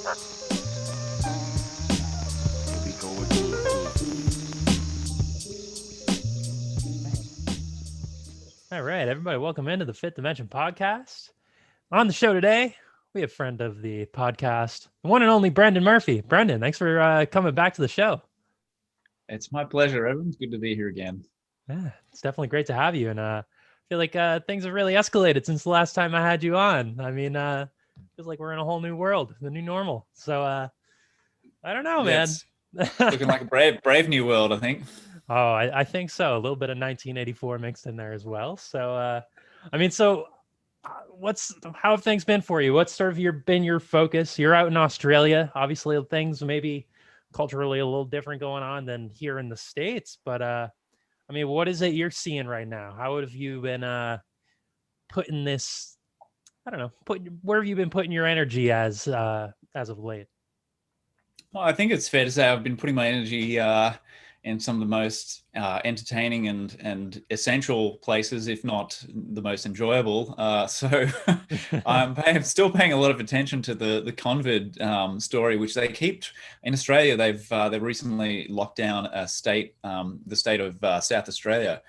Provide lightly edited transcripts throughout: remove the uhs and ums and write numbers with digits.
we go again. All right, everybody, welcome into the Fifth Dimension Podcast. On the show today, we have friend of the podcast, the one and only Brendan Murphy. Brendan, thanks for coming back to the show. It's my pleasure, Evan. It's good to be here again. Yeah, it's definitely great to have you. And I feel like things have really escalated since the last time I had you on. I mean, feels like we're in a whole new world, the new normal. So I don't know, man. Looking like a brave new world, I think. Oh, I think so. A little bit of 1984 mixed in there as well. So, how have things been for you? What's sort of been your focus? You're out in Australia. Obviously, things maybe culturally a little different going on than here in the States. But, what is it you're seeing right now? How have you been putting this, where have you been putting your energy as of late? Well, I think it's fair to say I've been putting my energy in some of the most entertaining and essential places, if not the most enjoyable. So I'm still paying a lot of attention to the COVID story, which they keep in Australia. They've recently locked down a state, the state of South Australia.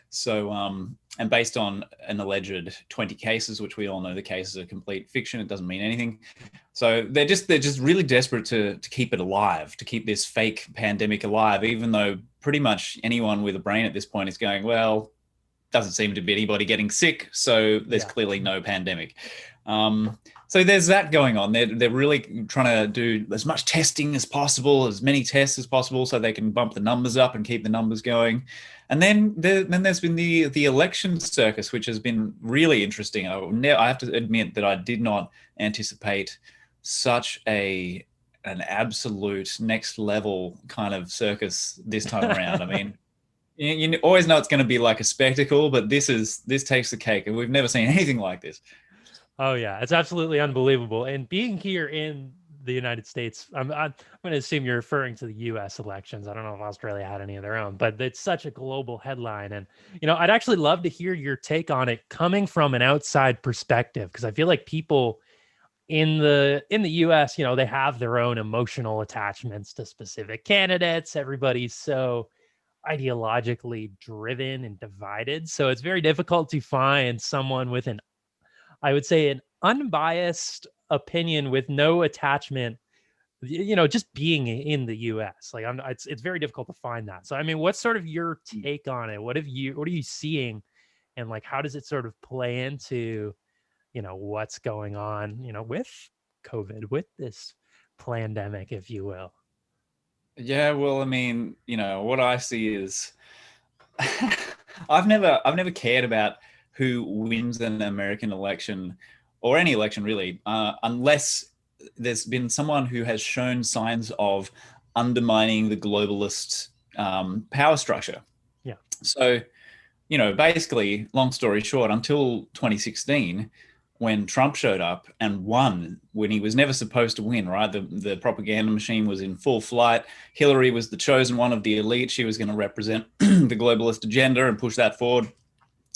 So and based on an alleged 20 cases, which we all know the cases are complete fiction, it doesn't mean anything. So they're just really desperate to keep it alive, to keep this fake pandemic alive, even though pretty much anyone with a brain at this point is going, well, doesn't seem to be anybody getting sick, so there's clearly no pandemic. So there's that going on. They're really trying to do as much testing as possible, as many tests as possible, so they can bump the numbers up and keep the numbers going. And then there's been the election circus, which has been really interesting. I have to admit that I did not anticipate such an absolute next level kind of circus this time around. I mean, you always know it's going to be like a spectacle, but this takes the cake, and we've never seen anything like this. Oh yeah, it's absolutely unbelievable. And being here in the United States, I'm going to assume you're referring to the U.S. elections. I don't know if Australia had any of their own, but it's such a global headline. And I'd actually love to hear your take on it coming from an outside perspective, because I feel like people in the U.S., they have their own emotional attachments to specific candidates. Everybody's so ideologically driven and divided, so it's very difficult to find someone with an unbiased opinion with no attachment, just being in the US. Like it's very difficult to find that. So what's sort of your take on it? What are you seeing, and like how does it sort of play into what's going on with COVID, with this pandemic, if you will? Yeah, well, what I see is I've never cared about who wins an American election or any election really, unless there's been someone who has shown signs of undermining the globalist power structure. Yeah. So, basically, long story short, until 2016, when Trump showed up and won when he was never supposed to win, right? The propaganda machine was in full flight. Hillary was the chosen one of the elite. She was going to represent the globalist agenda and push that forward.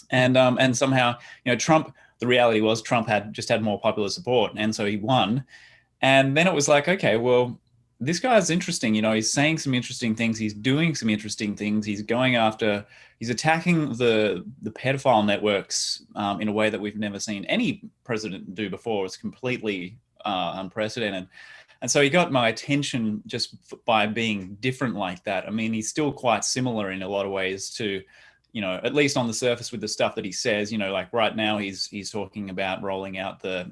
And somehow, Trump, the reality was Trump had more popular support. And so he won. And then it was like, okay, well, this guy's interesting. He's saying some interesting things. He's doing some interesting things. He's attacking the pedophile networks in a way that we've never seen any president do before. It's completely unprecedented. And so he got my attention just by being different like that. He's still quite similar in a lot of ways to, at least on the surface with the stuff that he says, like right now he's talking about rolling out the,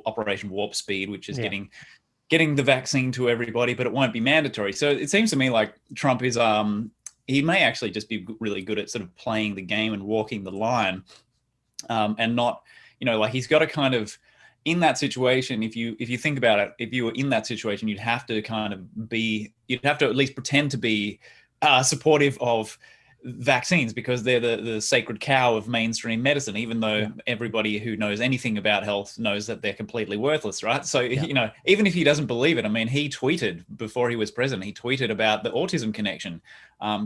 Operation Warp Speed, which is getting the vaccine to everybody, but it won't be mandatory. So it seems to me like Trump is, he may actually just be really good at sort of playing the game and walking the line, and not, like he's got to kind of, in that situation, if you think about it, if you were in that situation, you'd have to at least pretend to be supportive of vaccines because they're the sacred cow of mainstream medicine, even though everybody who knows anything about health knows that they're completely worthless, right? So, you know, even if he doesn't believe it, I mean, he tweeted before he was president, he tweeted about the autism connection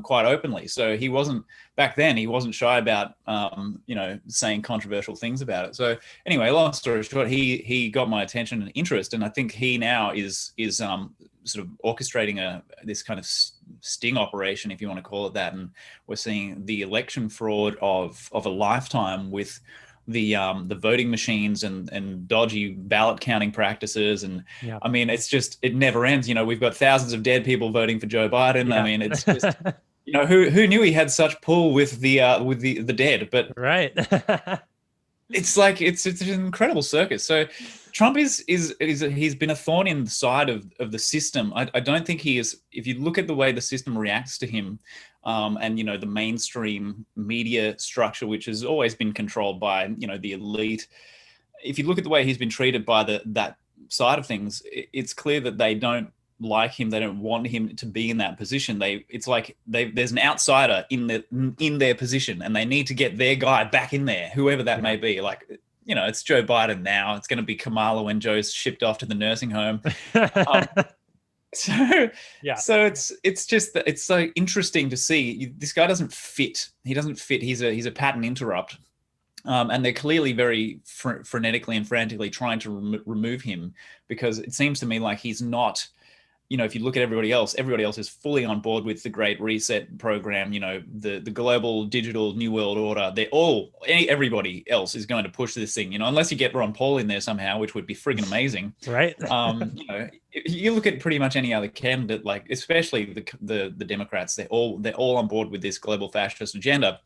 quite openly. So he wasn't, back then, he wasn't shy about, you know, saying controversial things about it. So anyway, long story short, he got my attention and interest. And I think he now is sort of orchestrating this kind of sting operation, if you want to call it that. And we're seeing the election fraud of a lifetime with the voting machines and dodgy ballot counting practices. And I mean, it's just, it never ends. You know, we've got thousands of dead people voting for Joe Biden. I mean, it's just, you know, who knew he had such pull with the dead? But right. it's like it's an incredible circus. So Trump is he's been a thorn in the side of the system. I don't think he is. If you look at the way the system reacts to him, and you know, the mainstream media structure, which has always been controlled by, you know, the elite. If you look at the way he's been treated by that side of things, it's clear that they don't like him. They don't want him to be in that position. It's like there's an outsider in their position, and they need to get their guy back in there, whoever that may be. Like, you know, it's Joe Biden now. It's going to be Kamala when Joe's shipped off to the nursing home. So it's just, it's so interesting to see this guy doesn't fit. He doesn't fit. He's a pattern interrupt. And they're clearly very frenetically and frantically trying to remove him, because it seems to me like he's not, you know, if you look at everybody else is fully on board with the Great Reset program, you know, the global digital new world order. Everybody else is going to push this thing, you know, unless you get Ron Paul in there somehow, which would be friggin' amazing. Right. You know, you look at pretty much any other candidate, like especially the Democrats, they're all on board with this global fascist agenda.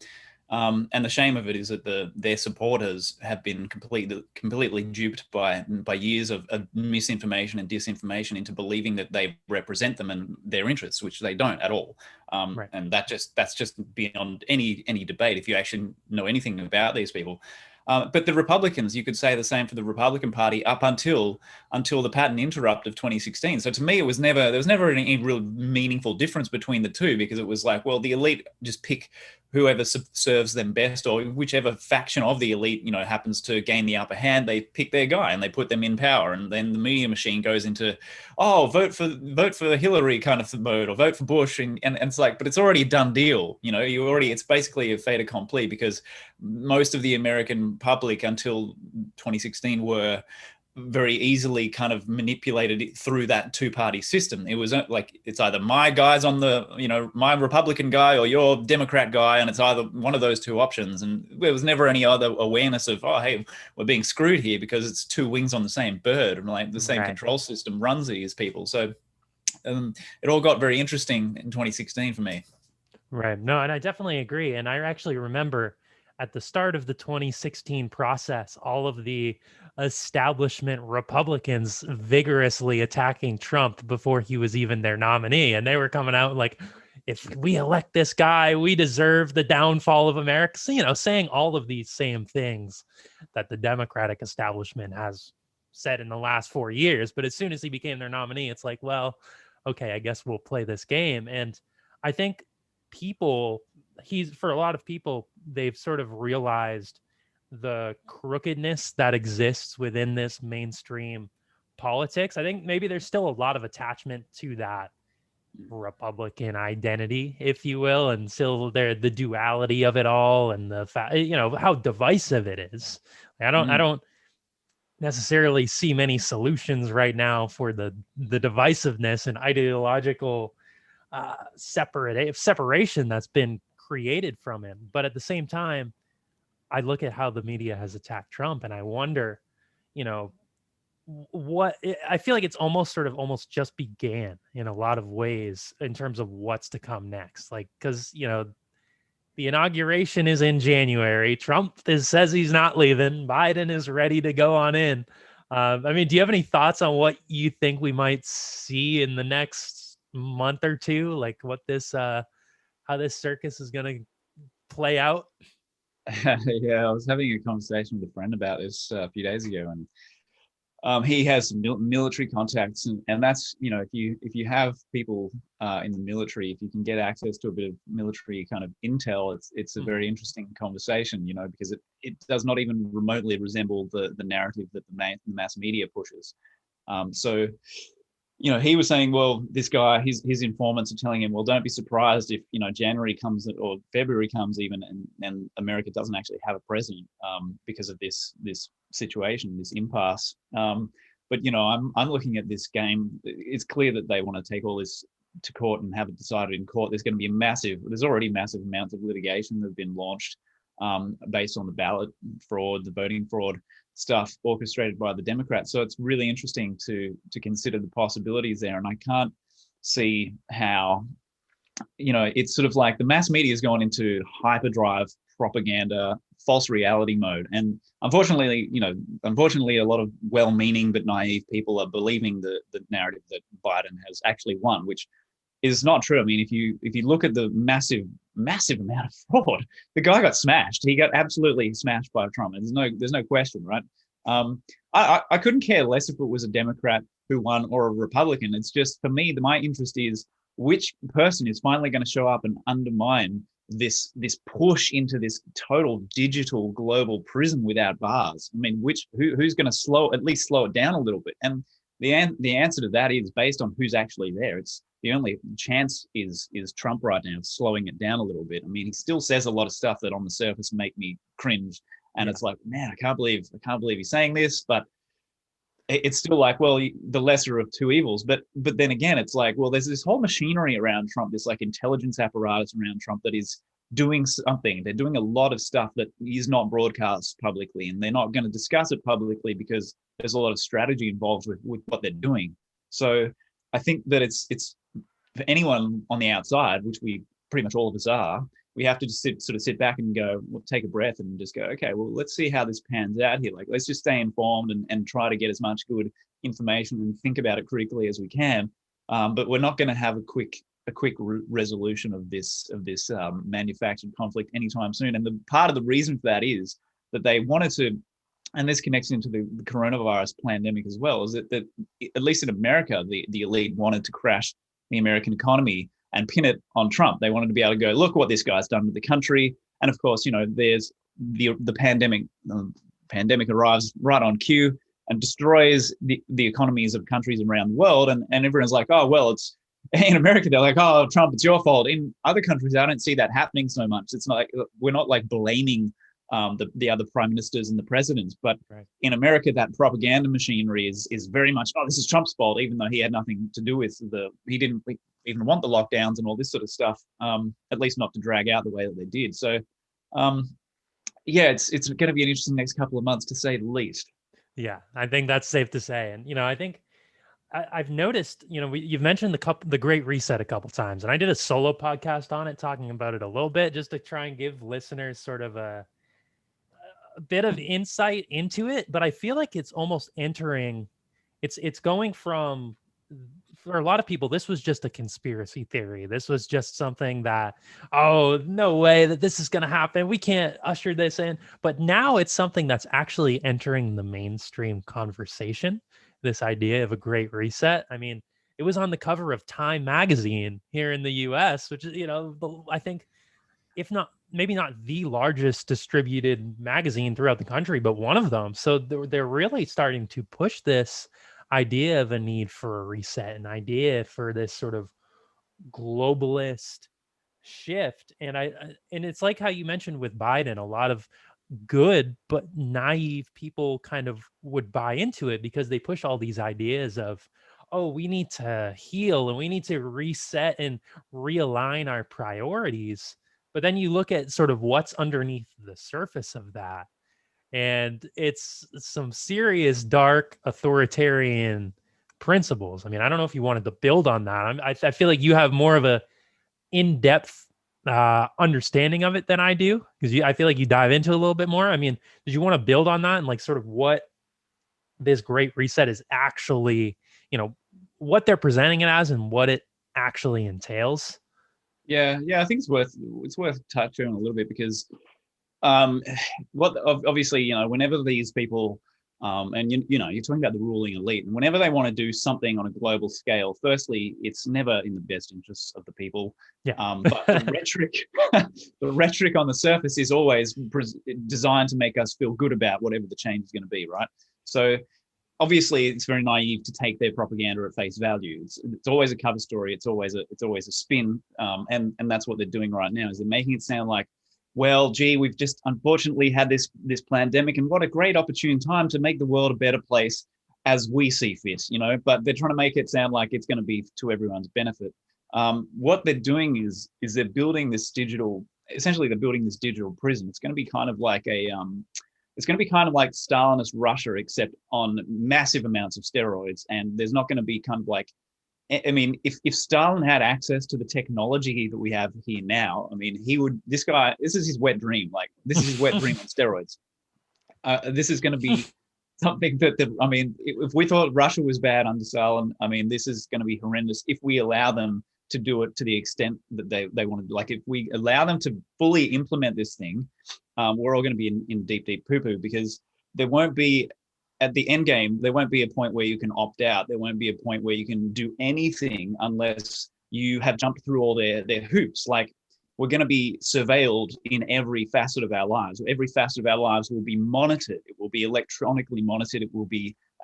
And the shame of it is that their supporters have been completely duped by years of misinformation and disinformation into believing that they represent them and their interests, which they don't at all. And that's just beyond any debate if you actually know anything about these people. But the Republicans, you could say the same for the Republican Party up until the pattern interrupt of 2016. So to me, there was never any real meaningful difference between the two, because it was like, well, the elite just pick whoever serves them best, or whichever faction of the elite, you know, happens to gain the upper hand, they pick their guy and they put them in power. And then the media machine goes into, vote for Hillary kind of mode, or vote for Bush. And it's like, but it's already a done deal. You know, it's basically a fait accompli, because most of the American public until 2016 were very easily kind of manipulated through that two-party system. It was like, it's either my guys on the, you know, my Republican guy or your Democrat guy, and it's either one of those two options. And there was never any other awareness of, oh, hey, we're being screwed here because it's two wings on the same bird, and like the same control system runs these people. So it all got very interesting in 2016 for me. Right. No, and I definitely agree. And I actually remember at the start of the 2016 process, all of the establishment Republicans vigorously attacking Trump before he was even their nominee. And they were coming out like, if we elect this guy, we deserve the downfall of America. So, you know, saying all of these same things that the Democratic establishment has said in the last 4 years. But as soon as he became their nominee, it's like, well, okay, I guess we'll play this game. And I think for a lot of people, they've sort of realized the crookedness that exists within this mainstream politics. I think maybe there's still a lot of attachment to that Republican identity, if you will, and still the duality of it all, and the fact, you know, how divisive it is. I don't necessarily see many solutions right now for the divisiveness and ideological separation that's been created from him. But at the same time, I look at how the media has attacked Trump, and I wonder, you know, I feel like it's almost just began in a lot of ways in terms of what's to come next. Like, because, you know, the inauguration is in January. Trump says he's not leaving. Biden is ready to go on in. I mean, do you have any thoughts on what you think we might see in the next month or two? Like what how this circus is going to play out? Yeah, I was having a conversation with a friend about this a few days ago, and he has military contacts, and that's, you know, if you have people in the military, if you can get access to a bit of military kind of intel, it's a very interesting conversation, you know, because it does not even remotely resemble the narrative that the mass media pushes. So, you know, he was saying, well, this guy, his informants are telling him, well, don't be surprised if, you know, January comes or February comes even, and America doesn't actually have a president because of this situation, this impasse. But, you know, I'm looking at this game. It's clear that they want to take all this to court and have it decided in court. There's going to be there's already massive amounts of litigation that have been launched based on the ballot fraud, the voting fraud stuff orchestrated by the Democrats. So it's really interesting to consider the possibilities there. And I can't see how, you know, it's sort of like the mass media has gone into hyperdrive propaganda, false reality mode. And unfortunately, a lot of well-meaning but naive people are believing the narrative that Biden has actually won, which is not true. I mean, if you look at the massive amount of fraud, the guy got smashed. He got absolutely smashed by Trump. And there's no question, right? I couldn't care less if it was a Democrat who won or a Republican. It's just, for me, my interest is which person is finally going to show up and undermine this push into this total digital global prison without bars. I mean, who's going to at least slow it down a little bit? And the answer to that is based on who's actually there. It's the only chance is Trump right now, slowing it down a little bit. I mean, he still says a lot of stuff that on the surface make me cringe, and it's like, man, I can't believe he's saying this, but it's still like, well, the lesser of two evils. But then again, it's like, well, there's this whole machinery around Trump, this like intelligence apparatus around Trump that is doing something. They're doing a lot of stuff that is not broadcast publicly, and they're not going to discuss it publicly because there's a lot of strategy involved with what they're doing. So I think that it's for anyone on the outside, which we pretty much all of us are, we have to just sit back and go, well, take a breath and just go, okay, well, let's see how this pans out here. Like, let's just stay informed and try to get as much good information and think about it critically as we can. But we're not going to have a quick resolution of this manufactured conflict anytime soon. And the part of the reason for that is that they wanted to, and this connects into the coronavirus pandemic as well, is that at least in America, the elite wanted to crash the American economy and pin it on Trump. They wanted to be able to go, look what this guy's done to the country. And of course, you know, there's the pandemic. Pandemic arrives right on cue and destroys the economies of countries around the world. And everyone's like, oh, well, it's in America, they're like, oh, Trump, it's your fault. In other countries, I don't see that happening so much. It's not like, we're not like blaming the other prime ministers and the presidents, but right. In America, that propaganda machinery is very much, oh, this is Trump's fault, even though he had nothing to do with he didn't even want the lockdowns and all this sort of stuff, at least not to drag out the way that they did. So, yeah, it's going to be an interesting next couple of months, to say the least. Yeah, I think that's safe to say. And, you know, I think I've noticed, you know, you've mentioned the Great Reset a couple times, and I did a solo podcast on it, talking about it a little bit, just to try and give listeners sort of a bit of insight into it. But I feel like it's almost entering, it's going from, for a lot of people, this was just a conspiracy theory. This was just something that, oh, no way that this is going to happen. We can't usher this in. But now it's something that's actually entering the mainstream conversation, this idea of a Great Reset. I mean, it was on the cover of Time magazine here in the US, which is, you know, I think, if not, maybe not the largest distributed magazine throughout the country, but one of them. So they're really starting to push this idea of a need for a reset, an idea for this sort of globalist shift. And it's like how you mentioned with Biden, a lot of good but naive people kind of would buy into it because they push all these ideas of, oh, we need to heal and we need to reset and realign our priorities. But then you look at sort of what's underneath the surface of that, and it's some serious dark authoritarian principles. I mean, I don't know if you wanted to build on that. I feel like you have more of a in-depth understanding of it than I do, because I feel like you dive into it a little bit more. I mean, did you want to build on that and like sort of what this Great Reset is actually, you know, what they're presenting it as and what it actually entails? Yeah, I think it's worth touching on a little bit, because obviously, you know, whenever these people And you're talking about the ruling elite, and whenever they want to do something on a global scale, firstly, it's never in the best interests of the people. Yeah. But the rhetoric on the surface is always designed to make us feel good about whatever the change is going to be, right? So obviously, it's very naive to take their propaganda at face value. It's always a cover story. It's always a spin, and that's what they're doing right now. Is they're making it sound like, well, gee, we've just unfortunately had this pandemic, and what a great opportune time to make the world a better place as we see fit, But they're trying to make it sound like it's going to be to everyone's benefit. What they're doing is they're building this digital prison. It's going to be kind of like Stalinist Russia, except on massive amounts of steroids. And there's not going to be kind of like, I mean, if Stalin had access to the technology that we have here now, I mean, this is his wet dream. Like, this is his wet dream on steroids. This is going to be something I mean, if we thought Russia was bad under Stalin, I mean, this is going to be horrendous if we allow them to do it to the extent that they want to do. Like, if we allow them to fully implement this thing, we're all going to be in deep poo-poo, because there won't be, at the end game, there won't be a point where you can opt out. There won't be a point where you can do anything unless you have jumped through all their hoops. Like, we're going to be surveilled in every facet of our lives. Every facet of our lives will be monitored. It will be electronically monitored.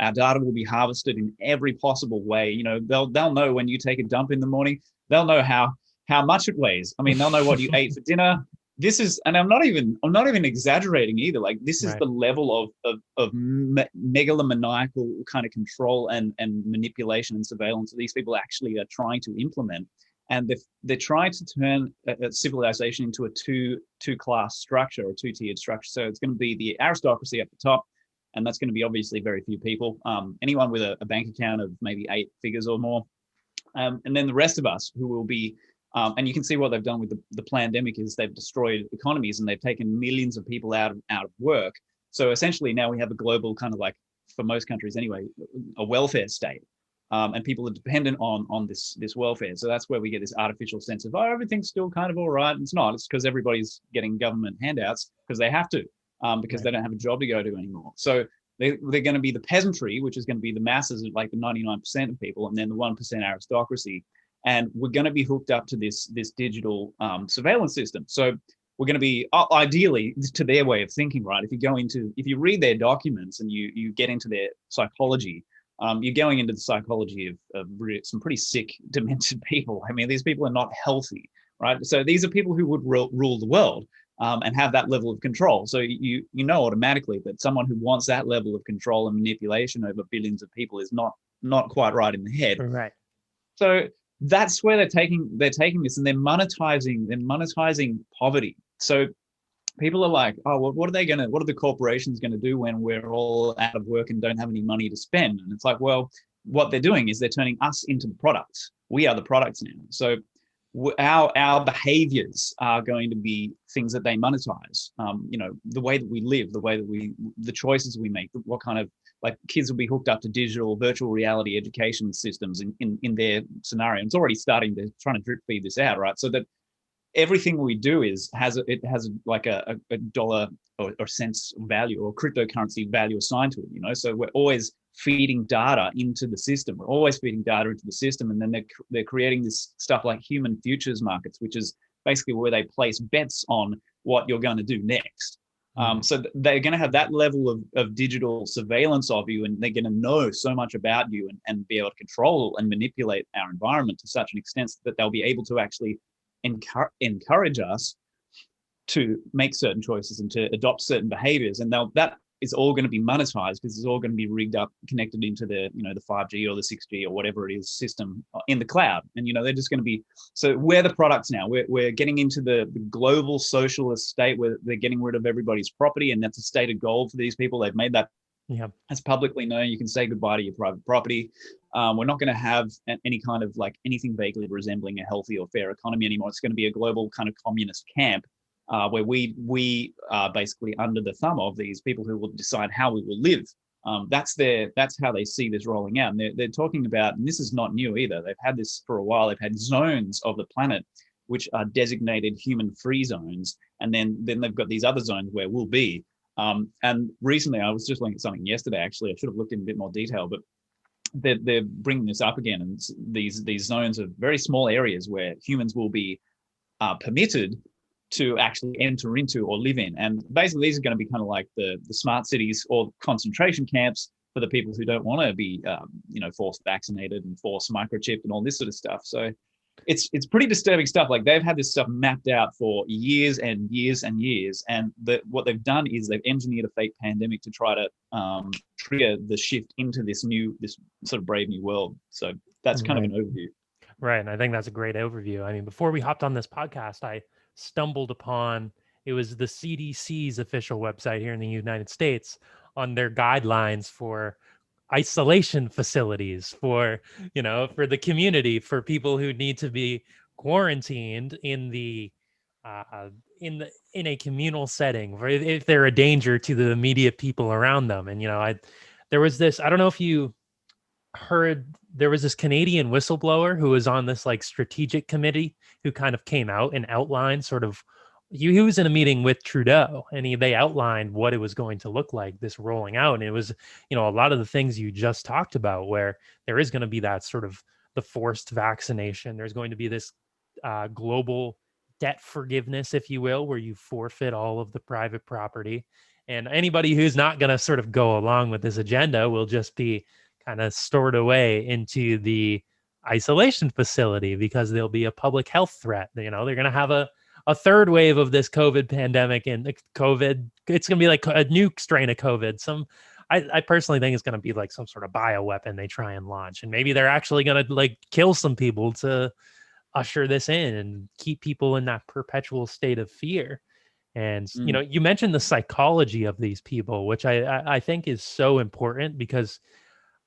Our data will be harvested in every possible way. They'll know when you take a dump in the morning. They'll know how much it weighs. I mean, they'll know what you ate for dinner. This is, and I'm not even exaggerating either. Like, this is the level of megalomaniacal kind of control and manipulation and surveillance that these people actually are trying to implement. And they're trying to turn a civilization into a two-class structure, or two-tiered structure. So it's going to be the aristocracy at the top, and that's going to be obviously very few people. Anyone with a bank account of maybe 8 figures or more, and then the rest of us who will be. And you can see what they've done with the pandemic is they've destroyed economies, and they've taken millions of people out of work. So essentially now we have a global kind of, like, for most countries anyway, a welfare state. And people are dependent on this welfare. So that's where we get this artificial sense of, everything's still kind of all right. It's not. It's because everybody's getting government handouts because they have to, because they don't have a job to go to anymore. So they're going to be the peasantry, which is going to be the masses, of like the 99% of people, and then the 1% aristocracy. And we're going to be hooked up to this digital surveillance system. So we're going to be, ideally, to their way of thinking, right? If you read their documents and you get into their psychology, you're going into the psychology of some pretty sick, demented people. I mean, these people are not healthy, right? So these are people who would rule the world and have that level of control. So you know automatically that someone who wants that level of control and manipulation over billions of people is not quite right in the head. Right. So that's where they're taking this, and they're monetizing poverty. So people are like, oh, well, what are the corporations going to do when we're all out of work and don't have any money to spend? And it's like, well, what they're doing is they're turning us into the products. We are the products now. So our behaviors are going to be things that they monetize. The way that we live, the choices we make, what kind of, like, kids will be hooked up to digital virtual reality education systems in their scenario. And it's already trying to drip feed this out, right? So that everything we do has like a dollar or cents value or cryptocurrency value assigned to it, So we're always feeding data into the system. And then they're creating this stuff like human futures markets, which is basically where they place bets on what you're going to do next. So they're going to have that level of digital surveillance of you, and they're going to know so much about you and be able to control and manipulate our environment to such an extent that they'll be able to actually encourage us to make certain choices and to adopt certain behaviors. And that is all going to be monetized, because it's all going to be rigged up, connected into the 5G or the 6G or whatever it is system in the cloud. And they're just going to be, so we're the products now. We're getting into the global socialist state where they're getting rid of everybody's property, and that's a stated goal for these people. They've made that as publicly known. You can say goodbye to your private property. We're not going to have any kind of, like, anything vaguely resembling a healthy or fair economy anymore. It's going to be a global kind of communist camp where we are basically under the thumb of these people who will decide how we will live. That's how they see this rolling out. And they're talking about, and this is not new either, they've had this for a while, they've had zones of the planet which are designated human free zones. And then they've got these other zones where we'll be. And recently, I was just looking at something yesterday. Actually, I should have looked in a bit more detail, but they're bringing this up again, and these zones of very small areas where humans will be permitted to actually enter into or live in. And basically, these are going to be kind of like the smart cities or concentration camps for the people who don't want to be, forced vaccinated and forced microchipped and all this sort of stuff. So it's pretty disturbing stuff. Like, they've had this stuff mapped out for years and years and years, and what they've done is they've engineered a fake pandemic to try to trigger the shift into this sort of brave new world. So that's kind of an overview. Right. And I think that's a great overview. I mean, before we hopped on this podcast, I stumbled upon, it was the CDC's official website here in the United States, on their guidelines for isolation facilities for the community, for people who need to be quarantined in a communal setting, or if they're a danger to the immediate people around them. And there was this, I don't know if you heard, there was this Canadian whistleblower who was on this like strategic committee who kind of came out and outlined sort of, he was in a meeting with Trudeau, and they outlined what it was going to look like, this rolling out. And it was, a lot of the things you just talked about, where there is going to be that sort of the forced vaccination. There's going to be this global debt forgiveness, if you will, where you forfeit all of the private property. And anybody who's not going to sort of go along with this agenda will just be kind of stored away into the isolation facility because there'll be a public health threat. They're going to have a third wave of this COVID pandemic, and it's going to be like a new strain of COVID. I personally think it's going to be like some sort of bioweapon they try and launch. And maybe they're actually going to like kill some people to usher this in and keep people in that perpetual state of fear. And, you mentioned the psychology of these people, which I think is so important, because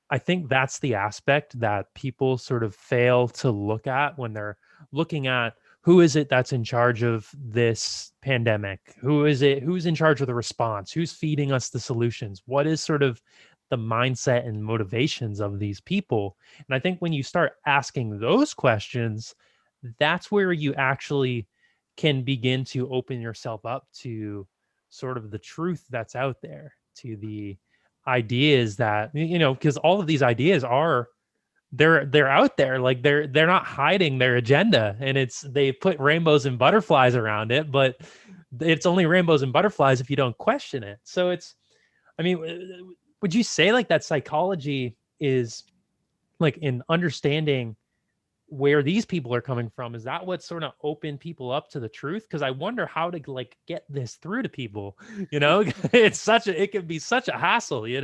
I think that's the aspect that people sort of fail to look at when they're looking at who is it that's in charge of this pandemic? Who's in charge of the response? Who's feeding us the solutions? What is sort of the mindset and motivations of these people? And I think when you start asking those questions, that's where you actually can begin to open yourself up to sort of the truth that's out there, to the ideas that, because all of these ideas are, they're out there, like they're not hiding their agenda, and they put rainbows and butterflies around it, but it's only rainbows and butterflies if you don't question it. So would you say like that psychology is like in understanding where these people are coming from? Is that what sort of opened people up to the truth? Because I wonder how to like get this through to people. It can be such a hassle. You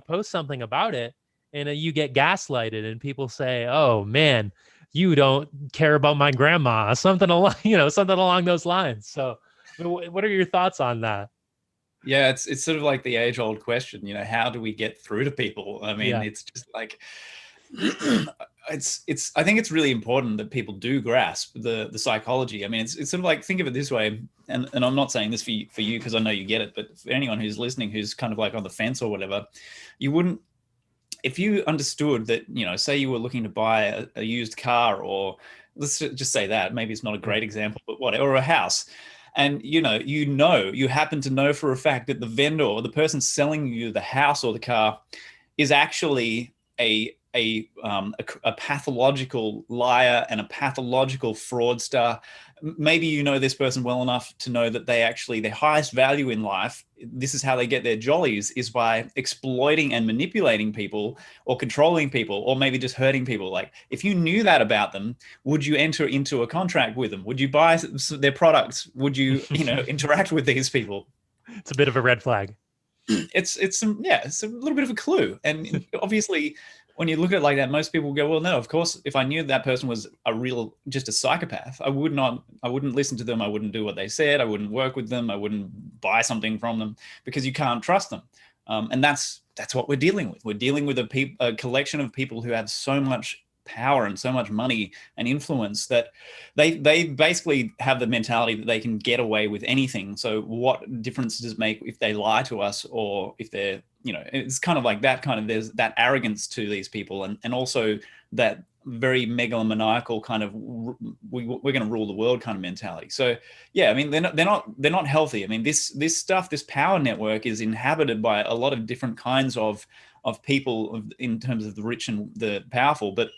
post something about it, and you get gaslighted, and people say, "Oh man, you don't care about my grandma," something along those lines. So, what are your thoughts on that? Yeah, it's sort of like the age-old question. How do we get through to people? I mean, It's just like I think it's really important that people do grasp the psychology. I mean, it's sort of like, think of it this way, and I'm not saying this for you because I know you get it, but for anyone who's listening who's kind of like on the fence or whatever, you wouldn't, if you understood that, say you were looking to buy a used car, or let's just say that, maybe it's not a great example, but whatever, or a house. And you happen to know for a fact that the vendor or the person selling you the house or the car is actually a pathological liar and a pathological fraudster. Maybe this person well enough to know that their highest value in life, this is how they get their jollies, is by exploiting and manipulating people or controlling people, or maybe just hurting people. Like, if you knew that about them, would you enter into a contract with them? Would you buy their products? Would you, interact with these people? It's a bit of a red flag. It's a little bit of a clue. And obviously, when you look at it like that, most people go, well, no, of course, if I knew that person was just a psychopath, I wouldn't listen to them. I wouldn't do what they said. I wouldn't work with them. I wouldn't buy something from them, because you can't trust them. And that's what we're dealing with. We're dealing with a collection of people who have so much power and so much money and influence that they basically have the mentality that they can get away with anything. So what difference does it make if they lie to us, or if they're, it's kind of like that kind of, there's that arrogance to these people, and also that very megalomaniacal kind of we're going to rule the world kind of mentality. So yeah, I mean they're not healthy. I mean this stuff, this power network is inhabited by a lot of different kinds of people in terms of the rich and the powerful, but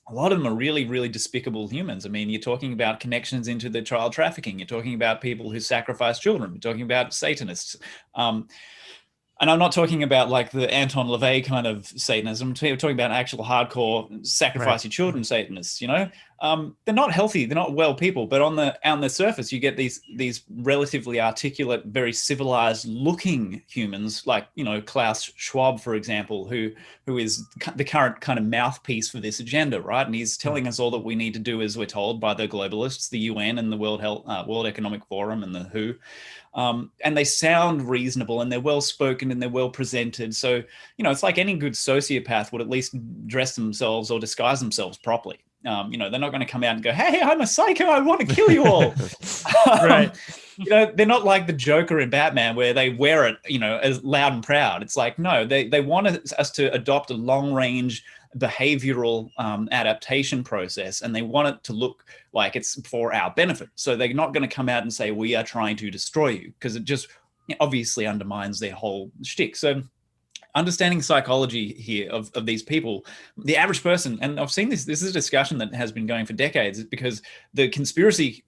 a lot of them are really, really despicable humans. I mean, you're talking about connections into the child trafficking. You're talking about people who sacrifice children. You're talking about Satanists. And I'm not talking about like the Anton LaVey kind of Satanism. I'm talking about actual hardcore sacrifice your children Satanists. You know, they're not healthy. They're not well people. But on the surface, you get these relatively articulate, very civilized looking humans, like Klaus Schwab, for example, who is the current kind of mouthpiece for this agenda, right? And he's telling us all that we need to do as we're told by the globalists, the UN, and the World Economic Forum, and the WHO. And they sound reasonable, and they're well spoken, and they're well presented. So, it's like any good sociopath would at least dress themselves or disguise themselves properly. They're not going to come out and go, "Hey, I'm a psycho. I want to kill you all." Right. They're not like the Joker in Batman where they wear it, as loud and proud. It's like, no, they want us to adopt a long range behavioral adaptation process, and they want it to look like it's for our benefit. So they're not going to come out and say, "We are trying to destroy you," because it just obviously undermines their whole shtick. So understanding psychology here of these people, the average person, and I've seen this is a discussion that has been going for decades, because the conspiracy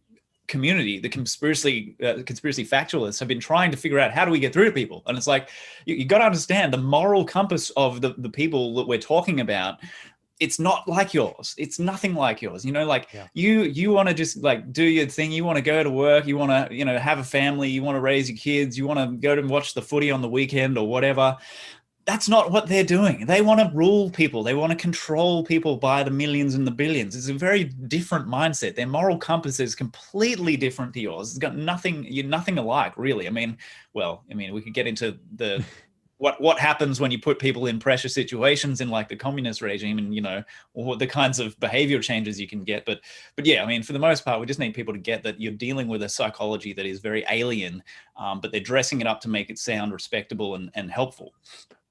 community, the conspiracy factualists have been trying to figure out, how do we get through to people? And it's like, you got to understand the moral compass of the people that we're talking about. It's not like yours. It's nothing like yours. You want to just like do your thing. You want to go to work. You want to, have a family. You want to raise your kids. You want to go to watch the footy on the weekend or whatever. That's not what they're doing. They want to rule people. They want to control people by the millions and the billions. It's a very different mindset. Their moral compass is completely different to yours. It's got you're nothing alike, really. I mean, we could get into the what happens when you put people in pressure situations in like the communist regime, and or the kinds of behavior changes you can get. But yeah, I mean, for the most part, we just need people to get that you're dealing with a psychology that is very alien, but they're dressing it up to make it sound respectable and helpful.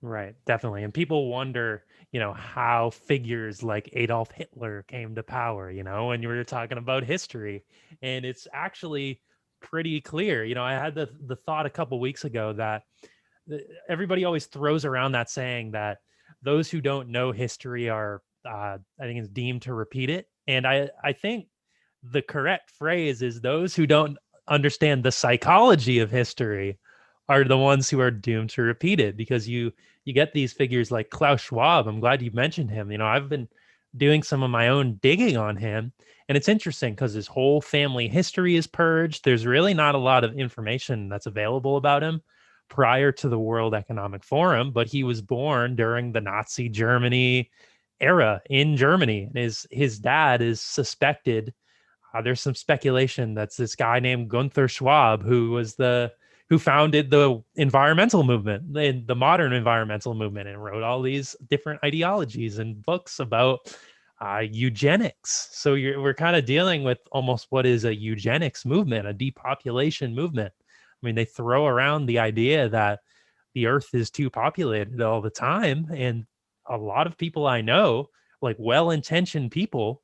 Right, definitely. And people wonder, how figures like Adolf Hitler came to power, when you were talking about history. And it's actually pretty clear. I had the thought a couple weeks ago that everybody always throws around that saying that those who don't know history are, I think it's deemed to repeat it. And I think the correct phrase is those who don't understand the psychology of history are the ones who are doomed to repeat it, because you get these figures like Klaus Schwab. I'm glad you mentioned him. I've been doing some of my own digging on him, and it's interesting because his whole family history is purged. There's really not a lot of information that's available about him prior to the World Economic Forum, but he was born during the Nazi Germany era in Germany. His dad is suspected. There's some speculation that's this guy named Gunther Schwab, who founded the environmental movement, the modern environmental movement, and wrote all these different ideologies and books about eugenics. So we're kind of dealing with almost what is a eugenics movement, a depopulation movement. I mean, they throw around the idea that the earth is too populated all the time. And a lot of people I know, like well-intentioned people,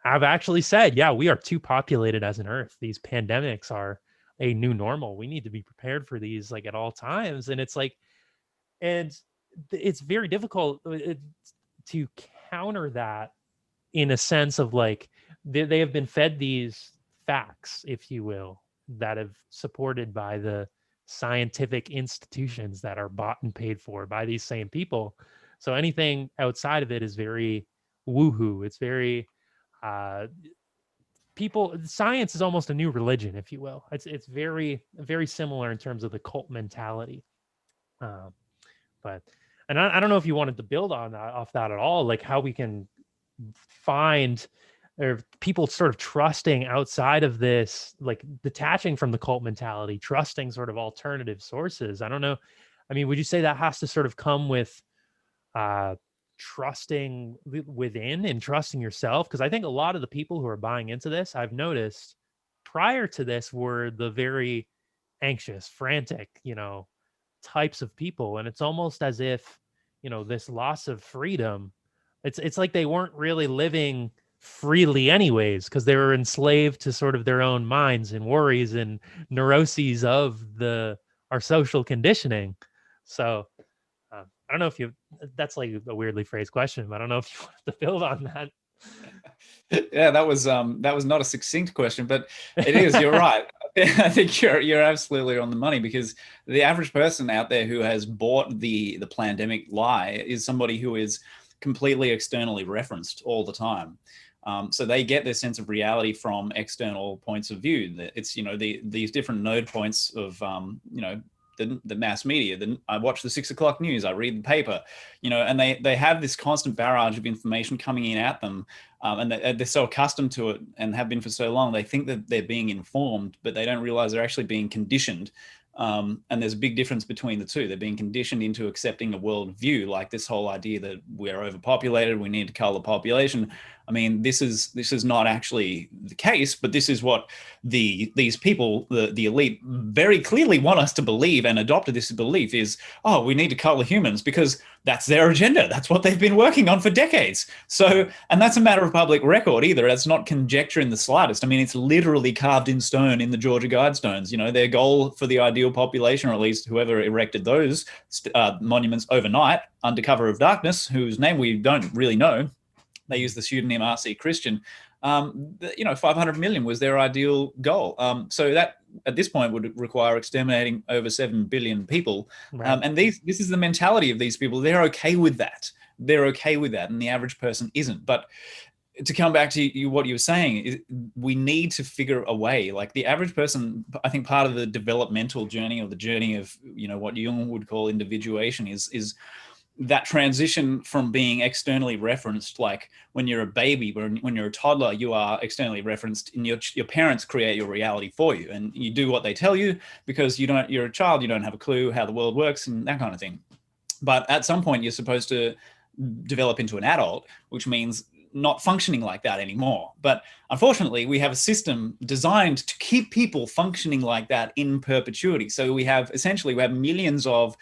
have actually said, yeah, we are too populated as an earth. These pandemics are a new normal. We need to be prepared for these like at all times. And it's like, and it's very difficult to counter that in a sense of like, they have been fed these facts, if you will, that have supported by the scientific institutions that are bought and paid for by these same people. So anything outside of it is very woohoo. It's very, science is almost a new religion, if you will. It's very, very similar in terms of the cult mentality. But I don't know if you wanted to build on that, off that at all, like how we can find, or people sort of trusting outside of this, like detaching from the cult mentality, trusting sort of alternative sources. I don't know. I mean, would you say that has to sort of come with trusting within and trusting yourself? Because I think a lot of the people who are buying into this, I've noticed prior to this, were the very anxious, frantic, types of people. And it's almost as if, this loss of freedom It's like they weren't really living freely anyways, because they were enslaved to sort of their own minds and worries and neuroses of our social conditioning. So I don't know if that's like a weirdly phrased question, but I don't know if you want to build on that. Yeah, that was not a succinct question, but it is. You're right. I think you're absolutely on the money, because the average person out there who has bought the pandemic lie is somebody who is completely externally referenced all the time. So they get their sense of reality from external points of view. It's, these different node points of, the mass media. Then I watch the 6 o'clock news, I read the paper, and they have this constant barrage of information coming in at them. And they're so accustomed to it and have been for so long, they think that they're being informed, but they don't realize they're actually being conditioned. And there's a big difference between the two. They're being conditioned into accepting a world view, like this whole idea that we're overpopulated, we need to cull the population. I mean, this is not actually the case, but this is what these people, the elite, very clearly want us to believe and adopted this belief is, oh, we need to cull the humans because that's their agenda. That's what they've been working on for decades. So, and that's a matter of public record either. That's not conjecture in the slightest. I mean, it's literally carved in stone in the Georgia Guidestones. Their goal for the ideal population, or at least whoever erected those monuments overnight under cover of darkness, whose name we don't really know. They use the pseudonym R.C. Christian. 500 million was their ideal goal. So that at this point would require exterminating over 7 billion people. Right. And this is the mentality of these people. They're okay with that. They're okay with that. And the average person isn't. But to come back to what you were saying, is we need to figure a way. Like the average person, I think part of the developmental journey, or the journey of, what Jung would call individuation is that transition from being externally referenced, like when you're a baby, when you're a toddler, you are externally referenced, and your parents create your reality for you, and you do what they tell you because you're a child, you don't have a clue how the world works and that kind of thing. But at some point, you're supposed to develop into an adult, which means not functioning like that anymore. But unfortunately, we have a system designed to keep people functioning like that in perpetuity. So we have millions of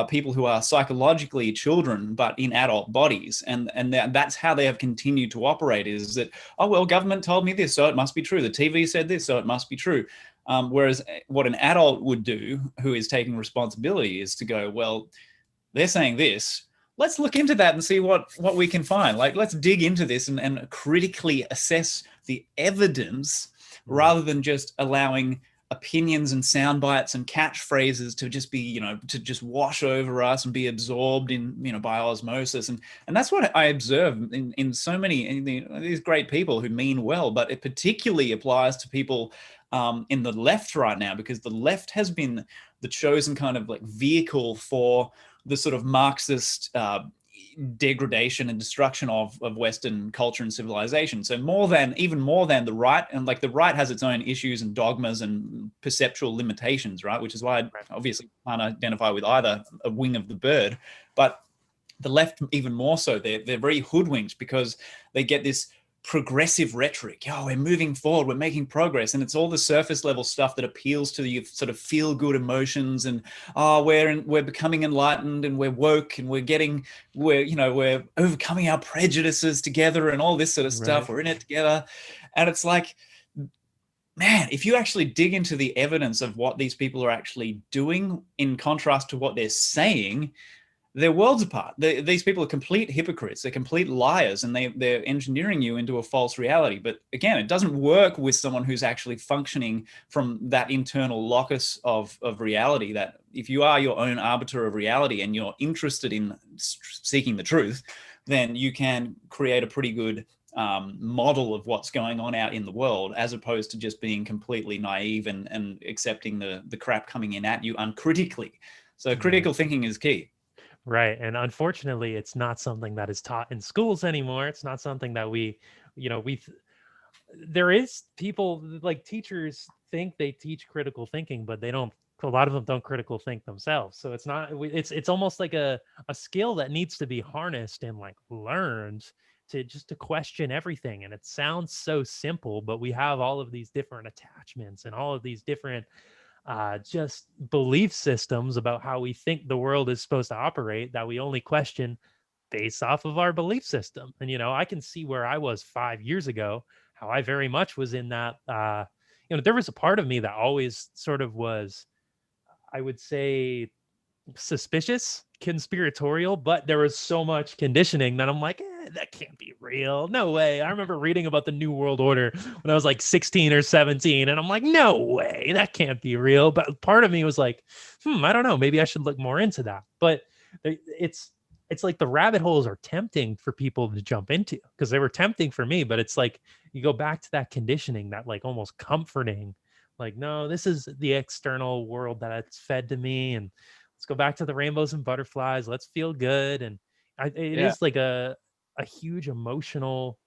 people who are psychologically children, but in adult bodies. And that's how they have continued to operate, is that, oh, well, government told me this, so it must be true. The TV said this, so it must be true. Whereas what an adult would do, who is taking responsibility, is to go, well, they're saying this, let's look into that and see what we can find. Like, let's dig into this and critically assess the evidence, rather than just allowing opinions and sound bites and catchphrases to just be, to just wash over us and be absorbed in, by osmosis. And that's what I observe in so many these great people who mean well, but it particularly applies to people in the left right now, because the left has been the chosen kind of like vehicle for the sort of Marxist degradation and destruction of Western culture and civilization. So even more than the right, and like the right has its own issues and dogmas and perceptual limitations, right? Which is why I obviously can't identify with either a wing of the bird. But the left, even more so, they're very hoodwinked, because they get this progressive rhetoric. Oh, we're moving forward, we're making progress, and it's all the surface level stuff that appeals to the sort of feel good emotions, and we're becoming enlightened, and we're woke, and we're overcoming our prejudices together, and all this sort of stuff. We're in it together. And it's like, man, if you actually dig into the evidence of what these people are actually doing in contrast to what they're saying, they're worlds apart. These people are complete hypocrites. They're complete liars, and they're engineering you into a false reality. But again, it doesn't work with someone who's actually functioning from that internal locus of reality, that if you are your own arbiter of reality and you're interested in seeking the truth, then you can create a pretty good model of what's going on out in the world, as opposed to just being completely naive and accepting the crap coming in at you uncritically. So critical thinking is key. Right. And unfortunately, it's not something that is taught in schools anymore. It's not something that there is people, like teachers think they teach critical thinking, but they don't, a lot of them don't critical think themselves. So it's almost like a skill that needs to be harnessed and like learned to question everything. And it sounds so simple, but we have all of these different attachments and all of these different just belief systems about how we think the world is supposed to operate, that we only question based off of our belief system. And, I can see where I was 5 years ago, how I very much was in that, there was a part of me that always sort of was, I would say, suspicious, conspiratorial, but there was so much conditioning that I'm like, that can't be real. No way. I remember reading about the New World Order when I was like 16 or 17, and I'm like, no way, that can't be real. But part of me was like, I don't know, maybe I should look more into that. But it's like the rabbit holes are tempting for people to jump into, because they were tempting for me. But it's like you go back to that conditioning, that like almost comforting, like, no, this is the external world that's fed to me, and let's go back to the rainbows and butterflies. Let's feel good. And it is like a huge emotional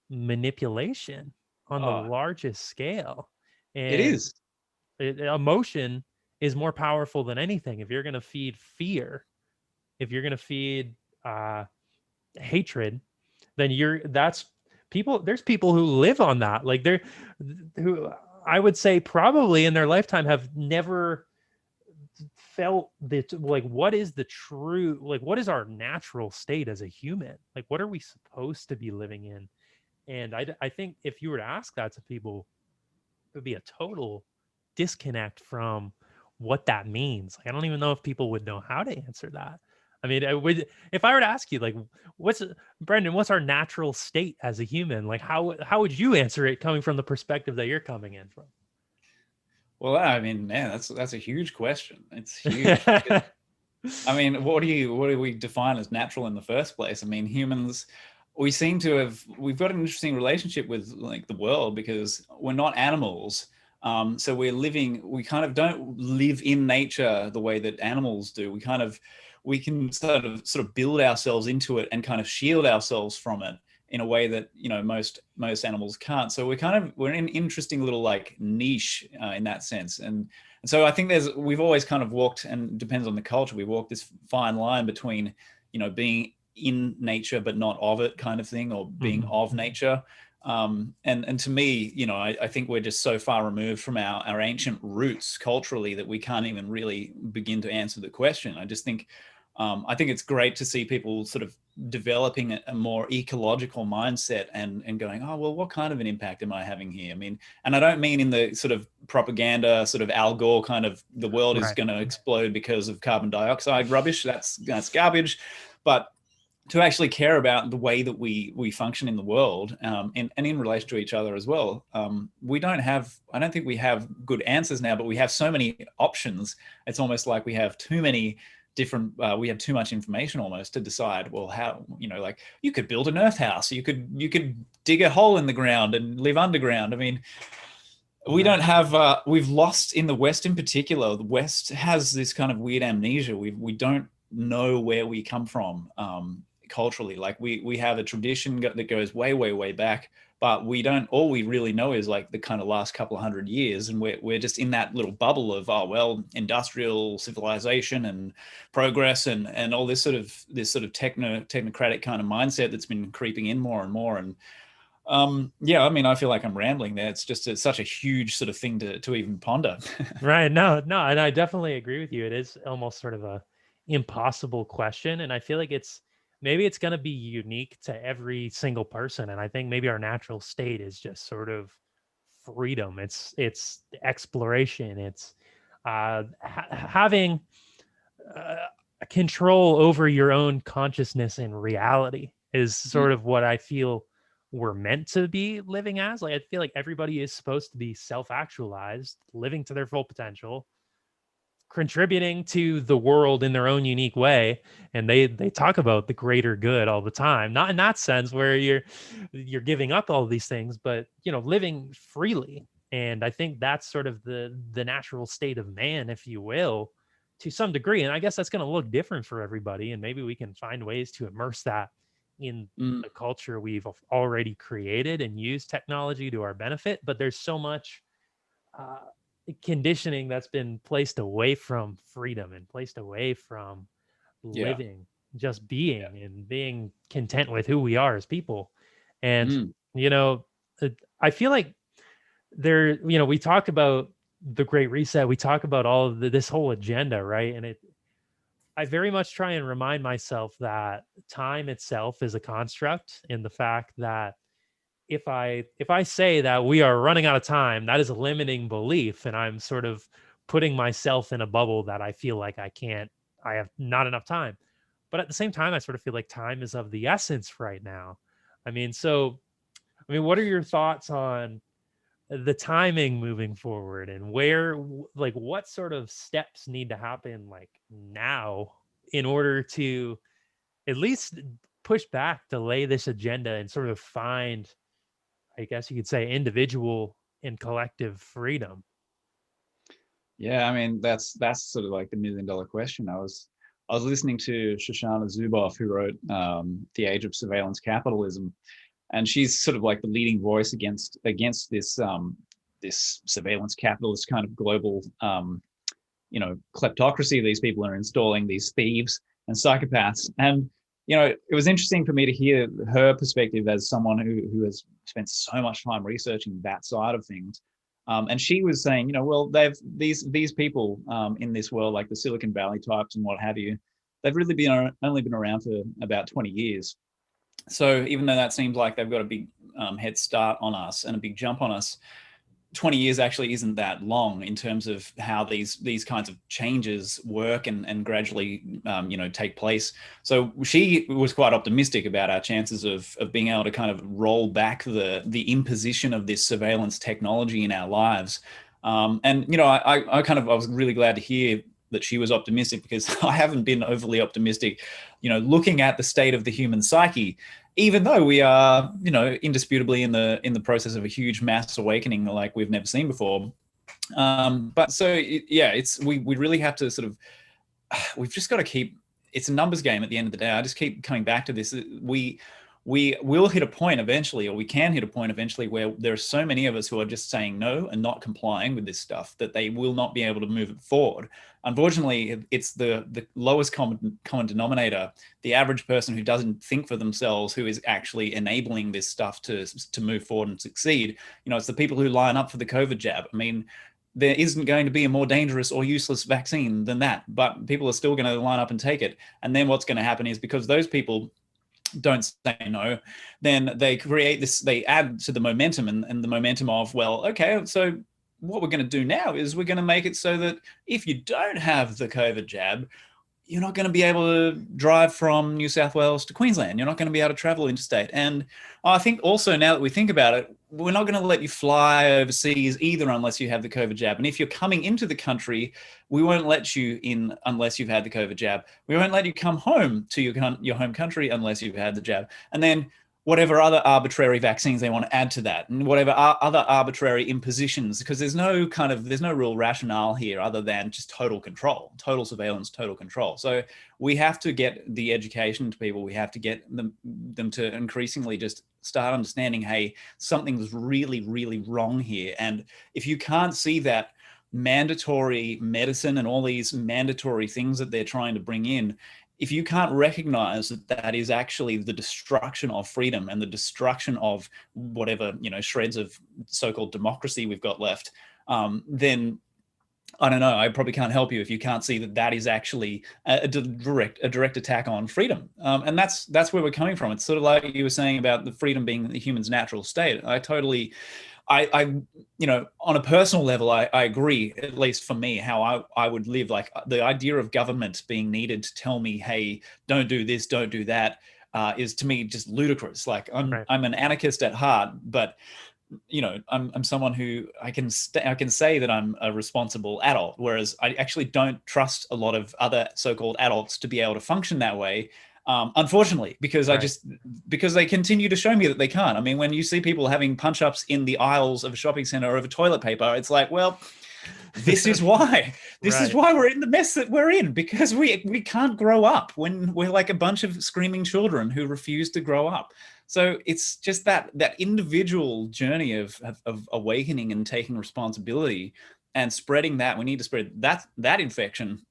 manipulation on the largest scale. And it is. Emotion is more powerful than anything. If you're going to feed fear, if you're going to feed hatred, then there's people who live on that. Like who I would say probably in their lifetime have never felt that, like, what is the true, like, what is our natural state as a human? Like, what are we supposed to be living in? And I think if you were to ask that to people, it would be a total disconnect from what that means. Like, I don't even know if people would know how to answer that. I mean, if I were to ask you, like, Brendan, what's our natural state as a human? Like, how would you answer it coming from the perspective that you're coming in from? Well, I mean, man, that's a huge question. It's huge. I mean, what do we define as natural in the first place? I mean, humans, we've got an interesting relationship with like the world, because we're not animals. So we kind of don't live in nature the way that animals do. We can sort of build ourselves into it and kind of shield ourselves from it in a way that, most animals can't. So we're in an interesting little like niche in that sense. And so I think we've always kind of walked, and it depends on the culture, we walk this fine line between, being in nature but not of it kind of thing, or being of nature. And to me, I think we're just so far removed from our ancient roots culturally that we can't even really begin to answer the question. I just think, I think it's great to see people sort of developing a more ecological mindset and going, oh, well, what kind of an impact am I having here? I mean, and I don't mean in the sort of propaganda, sort of Al Gore kind of, the world is going to explode because of carbon dioxide rubbish. That's garbage. But to actually care about the way that we function in the world, and in relation to each other as well. I don't think we have good answers now, but we have so many options. It's almost like we have too many different, we have too much information almost to decide, well, how, like you could build an earth house, you could dig a hole in the ground and live underground. I mean, we don't have, we've lost in the West in particular. The West has this kind of weird amnesia. We don't know where we come from culturally. Like we have a tradition that goes way, way, way back, but all we really know is like the kind of last couple of 100 years. And we're just in that little bubble of, industrial civilization and progress and all this sort of technocratic kind of mindset that's been creeping in more and more. And I mean, I feel like I'm rambling there. It's such a huge sort of thing to even ponder. Right. No, and I definitely agree with you. It is almost sort of a impossible question. And I feel like maybe it's going to be unique to every single person. And I think maybe our natural state is just sort of freedom. It's exploration. It's having control over your own consciousness and reality is sort of what I feel we're meant to be living as. Like, I feel like everybody is supposed to be self-actualized, living to their full potential, contributing to the world in their own unique way. And they talk about the greater good all the time, not in that sense where you're giving up all these things, but living freely. And I think that's sort of the natural state of man, if you will, to some degree. And I guess that's going to look different for everybody, and maybe we can find ways to immerse that in the culture we've already created and use technology to our benefit. But there's so much conditioning that's been placed away from freedom and placed away from living, just being and being content with who we are as people. And I feel like we talk about the Great Reset, we talk about all of this whole agenda, right? And I very much try and remind myself that time itself is a construct, in the fact that if I say that we are running out of time, that is a limiting belief, and I'm sort of putting myself in a bubble that I feel like I have not enough time. But at the same time, I sort of feel like time is of the essence right now. I mean, so I mean, what are your thoughts on the timing moving forward, and like what sort of steps need to happen like now in order to at least push back, delay this agenda, and sort of find, I guess you could say, individual and collective freedom? Yeah, I mean that's sort of like the $1 million question. I was listening to Shoshana Zuboff, who wrote The Age of Surveillance Capitalism, and she's sort of like the leading voice against this this surveillance capitalist kind of global kleptocracy these people are installing, these thieves and psychopaths. And it was interesting for me to hear her perspective as someone who has spent so much time researching that side of things. And she was saying, well, these people in this world, like the Silicon Valley types and what have you, they've really only been around for about 20 years. So even though that seems like they've got a big head start on us and a big jump on us, 20 years actually isn't that long in terms of how these kinds of changes work and gradually take place. So she was quite optimistic about our chances of being able to kind of roll back the imposition of this surveillance technology in our lives. I was really glad to hear that she was optimistic, because I haven't been overly optimistic, looking at the state of the human psyche, even though we are, indisputably in the process of a huge mass awakening like we've never seen before. But so we really have to sort of, we've just got to keep, it's a numbers game at the end of the day. I just keep coming back to this. We will hit a point eventually, or we can hit a point eventually, where there are so many of us who are just saying no and not complying with this stuff that they will not be able to move it forward. Unfortunately, it's the lowest common denominator, the average person who doesn't think for themselves, who is actually enabling this stuff to move forward and succeed. It's the people who line up for the COVID jab. I mean, there isn't going to be a more dangerous or useless vaccine than that, but people are still going to line up and take it. And then what's going to happen is, because those people don't say no, then they create this, they add to the momentum and the momentum of, well, okay, so what we're going to do now is we're going to make it so that if you don't have the COVID jab, you're not going to be able to drive from New South Wales to Queensland. You're not going to be able to travel interstate. And I think also, now that we think about it, we're not going to let you fly overseas either unless you have the COVID jab. And if you're coming into the country, we won't let you in unless you've had the COVID jab. We won't let you come home to your home country unless you've had the jab. And then whatever other arbitrary vaccines they want to add to that, and whatever other arbitrary impositions, because there's no real rationale here other than just total control, total surveillance, total control. So we have to get the education to people. We have to get them to increasingly just start understanding, hey, something's really, really wrong here. And if you can't see that mandatory medicine and all these mandatory things that they're trying to bring in, if you can't recognize that that is actually the destruction of freedom and the destruction of whatever, shreds of so-called democracy we've got left, then I don't know, I probably can't help you if you can't see that that is actually a direct attack on freedom. And that's where we're coming from. It's sort of like you were saying about the freedom being the human's natural state. I on a personal level, I agree, at least for me, how I would live. Like, the idea of government being needed to tell me, hey, don't do this, don't do that, is to me just ludicrous. Like, I'm an anarchist at heart, but I'm someone who I can say that I'm a responsible adult, whereas I actually don't trust a lot of other so-called adults to be able to function that way. Unfortunately, because because they continue to show me that they can't. I mean, when you see people having punch-ups in the aisles of a shopping center over toilet paper, it's like, well, this is why. This is why we're in the mess that we're in, because we can't grow up when we're like a bunch of screaming children who refuse to grow up. So it's just that individual journey of awakening and taking responsibility and spreading that. We need to spread that infection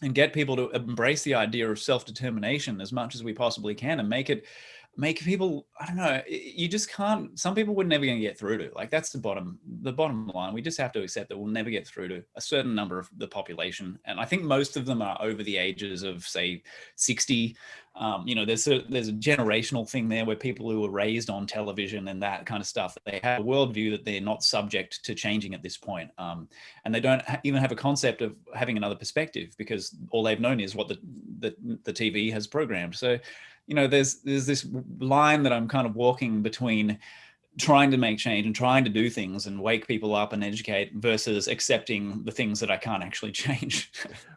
and get people to embrace the idea of self-determination as much as we possibly can, and make it make people, I don't know, you just can't, some people we're never going to get through to. Like that's the bottom line. We just have to accept that we'll never get through to a certain number of the population. And I think most of them are over the ages of, say, 60. You know, there's a generational thing there where people who were raised on television and that kind of stuff, they have a worldview that they're not subject to changing at this point. And they don't even have a concept of having another perspective because all they've known is what the TV has programmed. So, you know, there's this line that I'm kind of walking between trying to make change and trying to do things and wake people up and educate versus accepting the things that I can't actually change.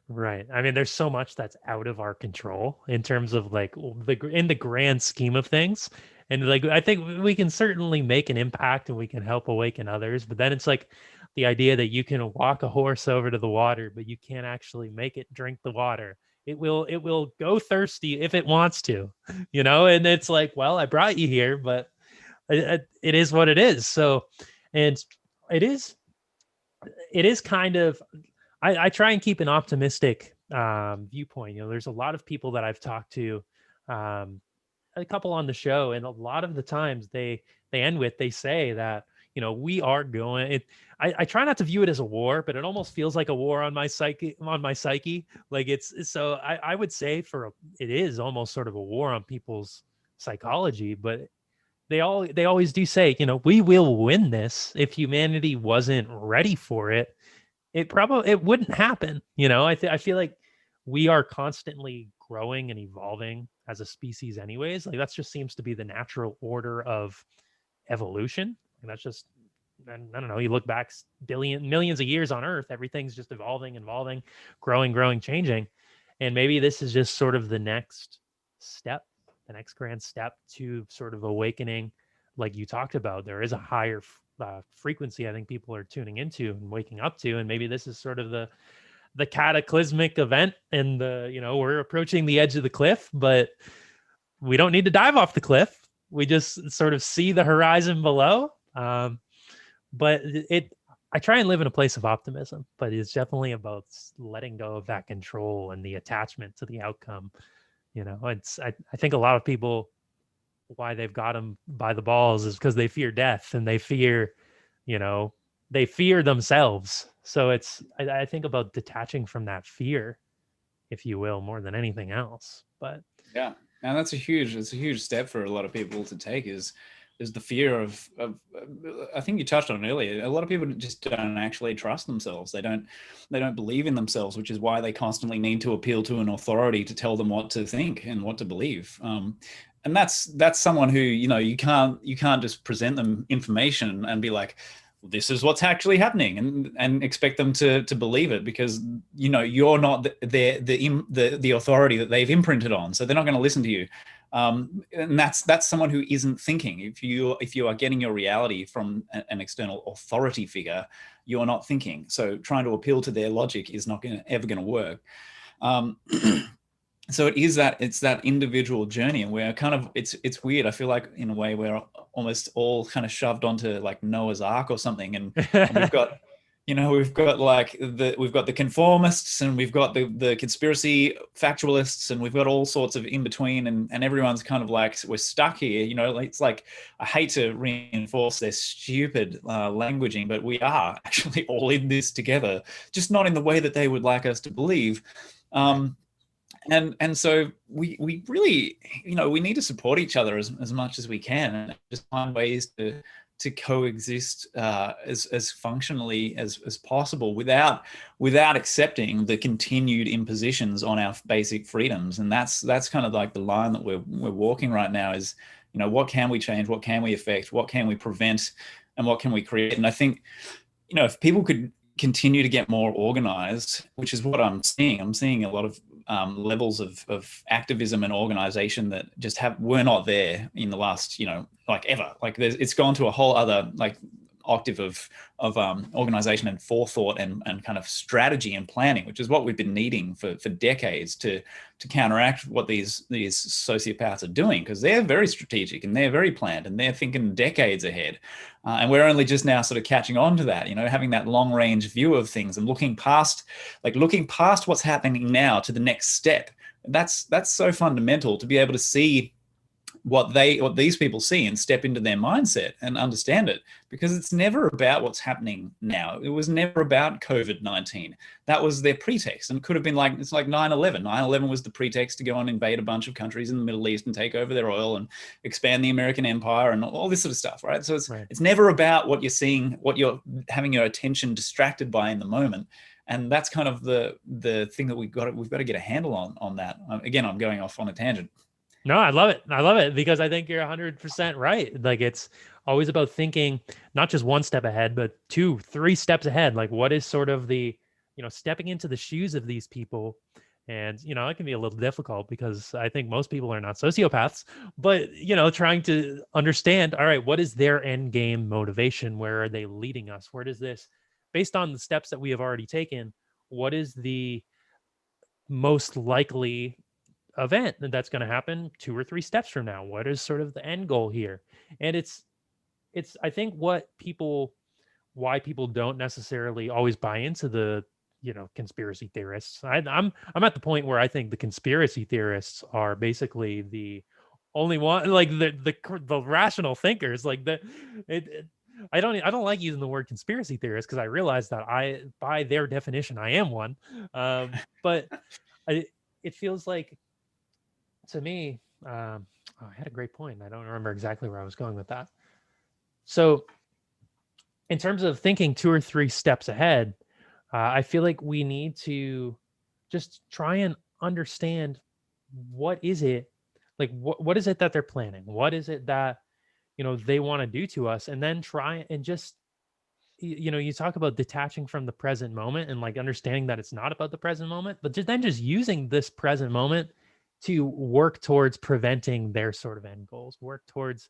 Right. I mean, there's so much that's out of our control in terms of like in the grand scheme of things. And like, I think we can certainly make an impact and we can help awaken others. But then it's like the idea that you can walk a horse over to the water, but you can't actually make it drink the water. It will go thirsty if it wants to, you know? And it's like, well, I brought you here, but it is what it is. So, and it is kind of, I try and keep an optimistic viewpoint. You know, there's a lot of people that I've talked to, a couple on the show, and a lot of the times they end with, they say that, you know, we are going, I try not to view it as a war, but it almost feels like a war on my psyche, Like so I would say it is almost sort of a war on people's psychology, but they always do say, you know, we will win this. If humanity wasn't ready for it, it wouldn't happen. You know, I feel like we are constantly growing and evolving as a species anyways. Like that just seems to be the natural order of evolution. And that's just, I don't know, you look back millions of years on Earth, everything's just evolving, growing, changing. And maybe this is just sort of the next step, the next grand step to sort of awakening. Like you talked about, there is a higher frequency I think people are tuning into and waking up to. And maybe this is sort of the cataclysmic event, and we're approaching the edge of the cliff, but we don't need to dive off the cliff. We just sort of see the horizon below. But I try and live in a place of optimism, but it's definitely about letting go of that control and the attachment to the outcome. You know, I think a lot of people, why they've got them by the balls is because they fear death, and they fear themselves. So I think about detaching from that fear, if you will, more than anything else. But yeah, and it's a huge step for a lot of people to take is the fear of I think you touched on it earlier. A lot of people just don't actually trust themselves. They don't believe in themselves, which is why they constantly need to appeal to an authority to tell them what to think and what to believe. And that's someone who, you know, you can't just present them information and be like, this is what's actually happening, and expect them to believe it, because, you know, you're not the authority that they've imprinted on, so they're not going to listen to you. And that's someone who isn't thinking. If you are getting your reality from an external authority figure, you're not thinking. So trying to appeal to their logic is not ever going to work. So it's that individual journey, and we're kind of, it's weird. I feel like in a way we're almost all kind of shoved onto like Noah's Ark or something, and we've got the conformists, and we've got the conspiracy factualists, and we've got all sorts of in between, and everyone's kind of like, we're stuck here. You know, it's like, I hate to reinforce their stupid languaging, but we are actually all in this together, just not in the way that they would like us to believe. And so we really, you know, we need to support each other as much as we can, and just find ways to coexist as functionally as possible without accepting the continued impositions on our basic freedoms. And that's kind of like the line that we're walking right now is, you know, what can we change? What can we affect? What can we prevent? And what can we create? And I think, you know, if people could continue to get more organized, which is what I'm seeing a lot of levels of activism and organization that just were not there in the last, you know, like ever. Like it's gone to a whole other like octave of organization and forethought and kind of strategy and planning, which is what we've been needing for decades to counteract what these sociopaths are doing, because they're very strategic and they're very planned and they're thinking decades ahead. And we're only just now sort of catching on to that, you know, having that long range view of things and looking past what's happening now to the next step. That's so fundamental, to be able to see what these people see and step into their mindset and understand it, because it's never about what's happening now. It was never about COVID-19. That was their pretext, and it could have been like, it's like 9/11. 9/11 was the pretext to go and invade a bunch of countries in the Middle East and take over their oil and expand the American empire and all this sort of stuff, right? So it's never about what you're seeing, what you're having your attention distracted by in the moment. And that's kind of the thing that we've got to get a handle on that. Again, I'm going off on a tangent. No, I love it. I love it because I think you're 100% right. Like, it's always about thinking not just one step ahead, but 2, 3 steps ahead. Like, what is sort of the, stepping into the shoes of these people. And, it can be a little difficult because I think most people are not sociopaths, but, trying to understand, all right, what is their end game motivation? Where are they leading us? Where does this, based on the steps that we have already taken, what is the most likely event that's going to happen 2 or 3 steps from now? What is sort of the end goal here? And it's I think why people don't necessarily always buy into the conspiracy theorists. I'm at the point where I think the conspiracy theorists are basically the only one, like the rational thinkers. Like I don't like using the word conspiracy theorist because I realize that by their definition I am one. But it feels like, to me, I had a great point. I don't remember exactly where I was going with that. So in terms of thinking 2 or 3 steps ahead, I feel like we need to just try and understand what is it, like what is it that they're planning? What is it that, they want to do to us? And then try and just, you talk about detaching from the present moment and like understanding that it's not about the present moment, but then just using this present moment to work towards preventing their sort of end goals, work towards,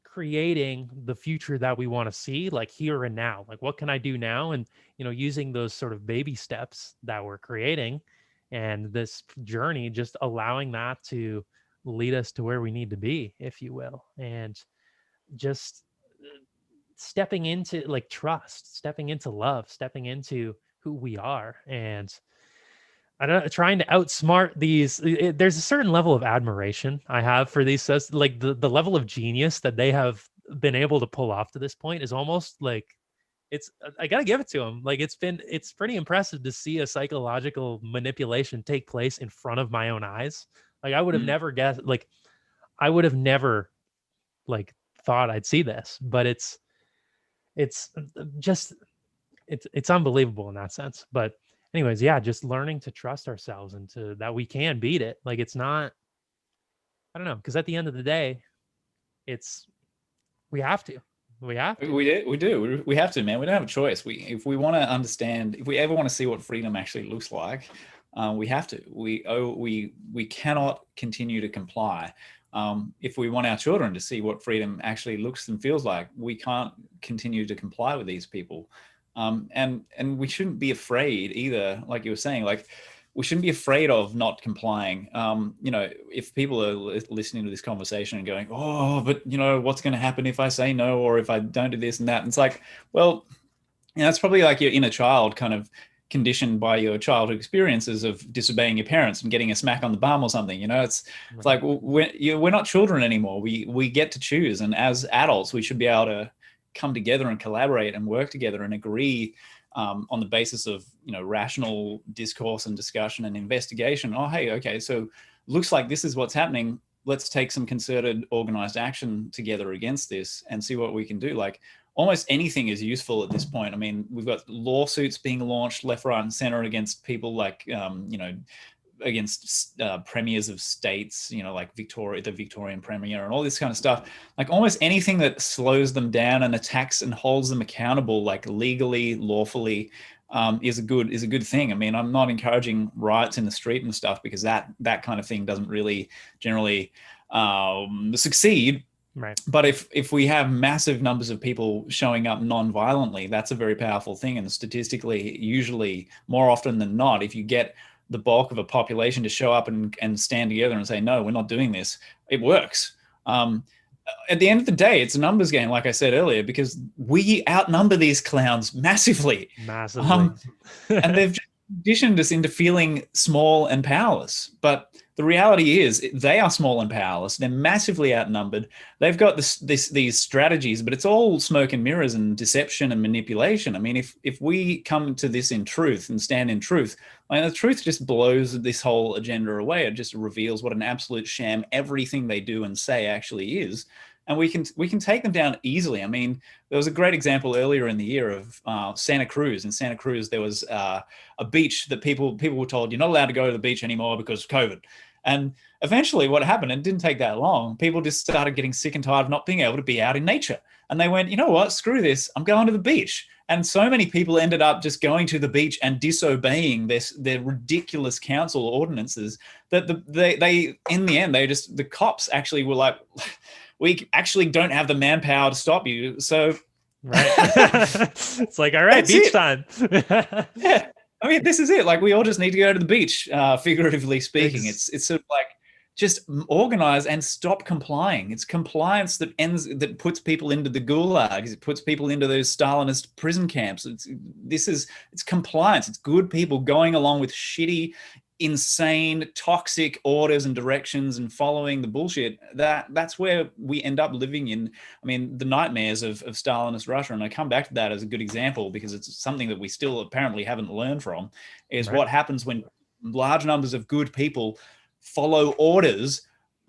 creating the future that we want to see, like here and now. Like, what can I do now? And, using those sort of baby steps that we're creating and this journey, just allowing that to lead us to where we need to be, if you will. And just stepping into like trust, stepping into love, stepping into who we are. And I don't know, trying to outsmart these. There's a certain level of admiration I have for these, like the level of genius that they have been able to pull off to this point is almost like I gotta give it to them. Like, it's pretty impressive to see a psychological manipulation take place in front of my own eyes. Like, I would have never guessed, like I would have never like thought I'd see this, but it's unbelievable in that sense. But anyways, yeah, just learning to trust ourselves and that we can beat it. Like, it's not, I don't know, because at the end of the day, we have to. We have to. We do. We have to, man. We don't have a choice. If we want to understand, if we ever want to see what freedom actually looks like, we have to. We cannot continue to comply. If we want our children to see what freedom actually looks and feels like, we can't continue to comply with these people. And we shouldn't be afraid either, like you were saying, like we shouldn't be afraid of not complying. If people are listening to this conversation and going, oh, but what's going to happen if I say no, or if I don't do this and that? And it's like, well, it's probably like your inner child kind of conditioned by your childhood experiences of disobeying your parents and getting a smack on the bum or something. It's like, well, we're not children anymore. We get to choose. And as adults, we should be able to come together and collaborate and work together and agree on the basis of rational discourse and discussion and investigation. Oh, hey, okay, so looks like this is what's happening. Let's take some concerted, organized action together against this and see what we can do. Like, almost anything is useful at this point. I mean, we've got lawsuits being launched left, right, and center against people like against premiers of states, like the Victorian premier and all this kind of stuff. Like, almost anything that slows them down and attacks and holds them accountable, like legally, lawfully, is a good thing. I mean, I'm not encouraging riots in the street and stuff, because that kind of thing doesn't really generally succeed. Right. But if we have massive numbers of people showing up non-violently, that's a very powerful thing. And statistically, usually more often than not, if you get the bulk of a population to show up and stand together and say, no, we're not doing this, it works. At the end of the day, it's a numbers game, like I said earlier, because we outnumber these clowns massively. And they've conditioned us into feeling small and powerless. But the reality is they are small and powerless. They're massively outnumbered. They've got these strategies, but it's all smoke and mirrors and deception and manipulation. I mean, if we come to this in truth and stand in truth, I mean, the truth just blows this whole agenda away. It just reveals what an absolute sham everything they do and say actually is. And we can take them down easily. I mean, there was a great example earlier in the year of Santa Cruz. In Santa Cruz, there was a beach that people were told you're not allowed to go to the beach anymore because of COVID. And eventually, what happened? It didn't take that long. People just started getting sick and tired of not being able to be out in nature, and they went, you know what? Screw this. I'm going to the beach. And so many people ended up just going to the beach and disobeying their ridiculous council ordinances that they in the end the cops actually were like, we actually don't have the manpower to stop you. So, right. It's like, all right, beach time. Yeah. I mean, this is it. Like, we all just need to go to the beach, figuratively speaking. It's sort of like just organize and stop complying. It's compliance that puts people into the gulags. It puts people into those Stalinist prison camps. It's compliance. It's good people going along with shitty, insane, toxic orders and directions and following the bullshit. That's where we end up living in, I mean, the nightmares of Stalinist Russia. And I come back to that as a good example because it's something that we still apparently haven't learned from, is what happens when large numbers of good people follow orders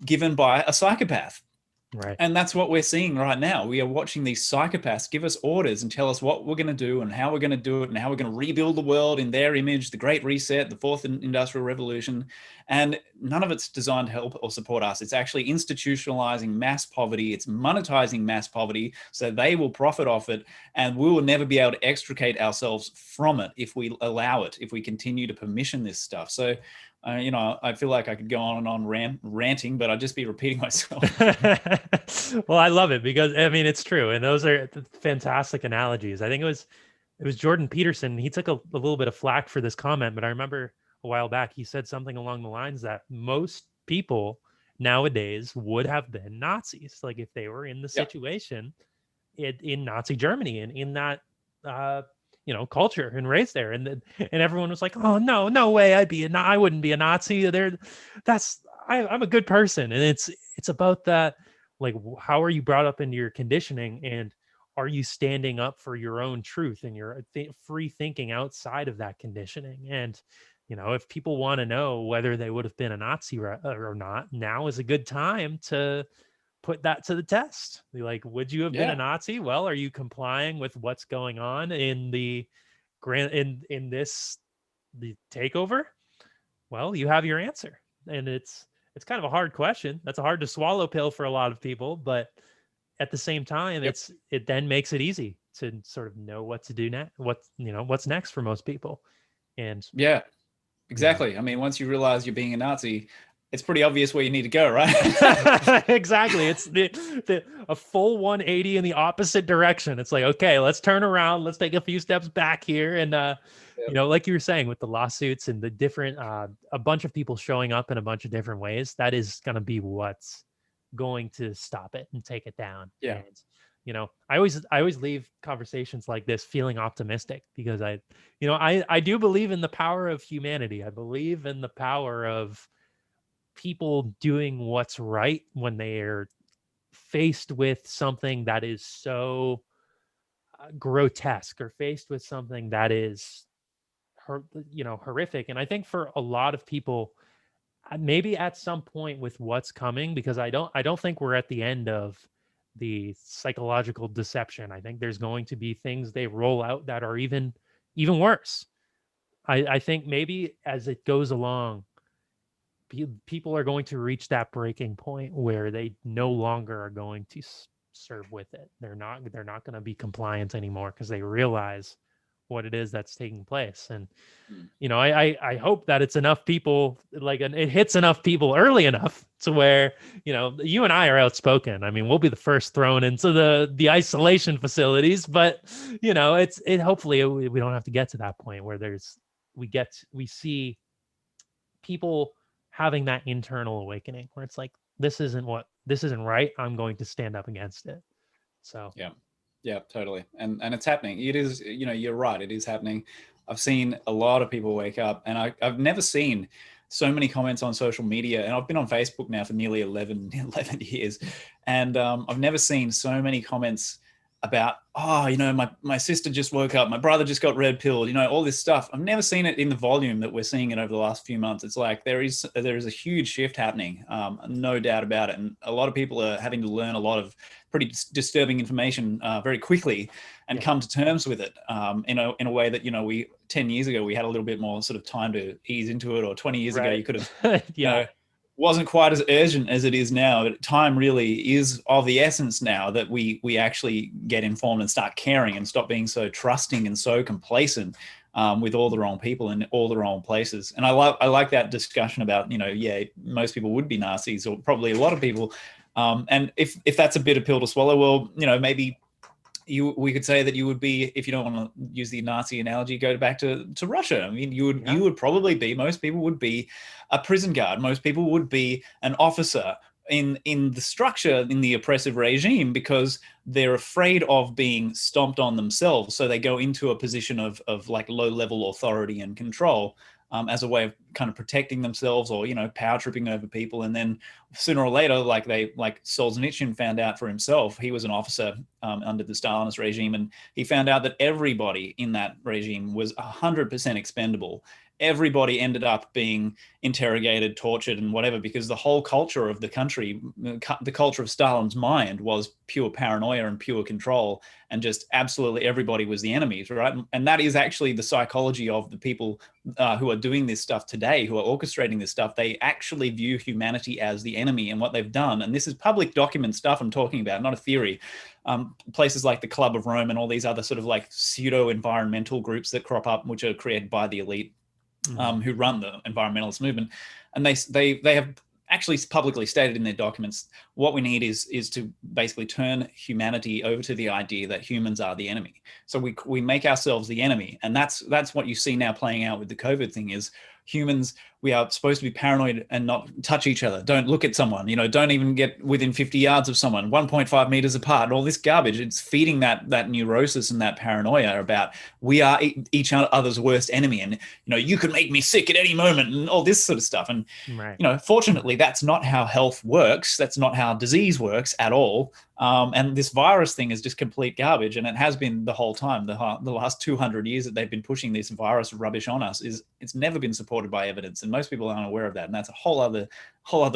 given by a psychopath. Right. And that's what we're seeing right now. We are watching these psychopaths give us orders and tell us what we're going to do and how we're going to do it and how we're going to rebuild the world in their image, the Great Reset, the Fourth Industrial Revolution. And none of it's designed to help or support us. It's actually institutionalizing mass poverty. It's monetizing mass poverty so they will profit off it. And we will never be able to extricate ourselves from it if we allow it, if we continue to permission this stuff. So, I feel like I could go on and on ranting, but I'd just be repeating myself. Well, I love it because, I mean, it's true. And those are fantastic analogies. I think it was Jordan Peterson. He took a little bit of flack for this comment, but I remember a while back, he said something along the lines that most people nowadays would have been Nazis. Like if they were in the situation in Nazi Germany and in that, culture and raised there, and everyone was like, "Oh no way, I wouldn't be a Nazi." I'm a good person, and it's about that. Like, how are you brought up into your conditioning, and are you standing up for your own truth and your free thinking outside of that conditioning? And if people want to know whether they would have been a Nazi or not, now is a good time to put that to the test. Like, would you have been a Nazi? Well, are you complying with what's going on in the takeover? Well, you have your answer. And it's kind of a hard question. That's a hard to swallow pill for a lot of people, but at the same time, it then makes it easy to sort of know what to do next, what's next for most people. And yeah, exactly. I mean, once you realize you're being a Nazi, it's pretty obvious where you need to go, right? Exactly. It's a full 180 in the opposite direction. It's like, okay, let's turn around. Let's take a few steps back here. And, like you were saying with the lawsuits and the different, a bunch of people showing up in a bunch of different ways, that is going to be what's going to stop it and take it down. Yeah. And, I always leave conversations like this feeling optimistic because I do believe in the power of humanity. I believe in the power of people doing what's right when they are faced with something that is so grotesque or faced with something that is horrific. And I think for a lot of people, maybe at some point with what's coming, because I don't think we're at the end of the psychological deception. I think there's going to be things they roll out that are even worse. I think maybe as it goes along, people are going to reach that breaking point where they no longer are going to serve with it. They're not going to be compliant anymore because they realize what it is that's taking place. And I hope that it's enough people, like it hits enough people early enough to where you and I are outspoken. I mean, we'll be the first thrown into the isolation facilities, but hopefully we don't have to get to that point where we see people having that internal awakening where it's like, this isn't right. I'm going to stand up against it. So yeah, totally. And it's happening. It is, you're right. It is happening. I've seen a lot of people wake up, and I've never seen so many comments on social media, and I've been on Facebook now for nearly 11 years, and I've never seen so many comments about, oh, my sister just woke up, my brother just got red pilled, all this stuff. I've never seen it in the volume that we're seeing it over the last few months. It's like there is a huge shift happening, no doubt about it. And a lot of people are having to learn a lot of pretty disturbing information very quickly and come to terms with it in a way that, we 10 years ago, we had a little bit more sort of time to ease into it, or 20 years ago, you could have, wasn't quite as urgent as it is now. But time really is of the essence now, that we actually get informed and start caring and stop being so trusting and so complacent with all the wrong people in all the wrong places. And I like that discussion about, most people would be Nazis, or probably a lot of people. And if that's a bitter pill to swallow, well, maybe we could say that you would be, if you don't want to use the Nazi analogy, go back to Russia. I mean, you would probably be, most people would be a prison guard. Most people would be an officer in the structure, in the oppressive regime, because they're afraid of being stomped on themselves. So they go into a position of like low level authority and control, as a way of kind of protecting themselves, or, power tripping over people. And then sooner or later, like Solzhenitsyn found out for himself, he was an officer under the Stalinist regime. And he found out that everybody in that regime was 100% expendable. Everybody ended up being interrogated, tortured, and whatever, because the whole culture of the country, the culture of Stalin's mind, was pure paranoia and pure control, and just absolutely everybody was the enemies, right? And that is actually the psychology of the people who are doing this stuff today, who are orchestrating this stuff. They actually view humanity as the enemy, and what they've done, and this is public document stuff I'm talking about, not a theory. Places like the Club of Rome and all these other sort of like pseudo-environmental groups that crop up, which are created by the elite, who run the environmentalist movement, and they have actually publicly stated in their documents, what we need is to basically turn humanity over to the idea that humans are the enemy. So we make ourselves the enemy, and that's what you see now playing out with the COVID thing. Is humans, we are supposed to be paranoid and not touch each other. Don't look at someone, don't even get within 50 yards of someone, 1.5 meters apart, and all this garbage. It's feeding that neurosis and that paranoia about we are each other's worst enemy. And, you could make me sick at any moment, and all this sort of stuff. And, fortunately, that's not how health works. That's not how disease works at all. And this virus thing is just complete garbage. And it has been the whole time. The last 200 years that they've been pushing this virus rubbish on us, it's never been supported by evidence. And most people aren't aware of that. And that's a whole other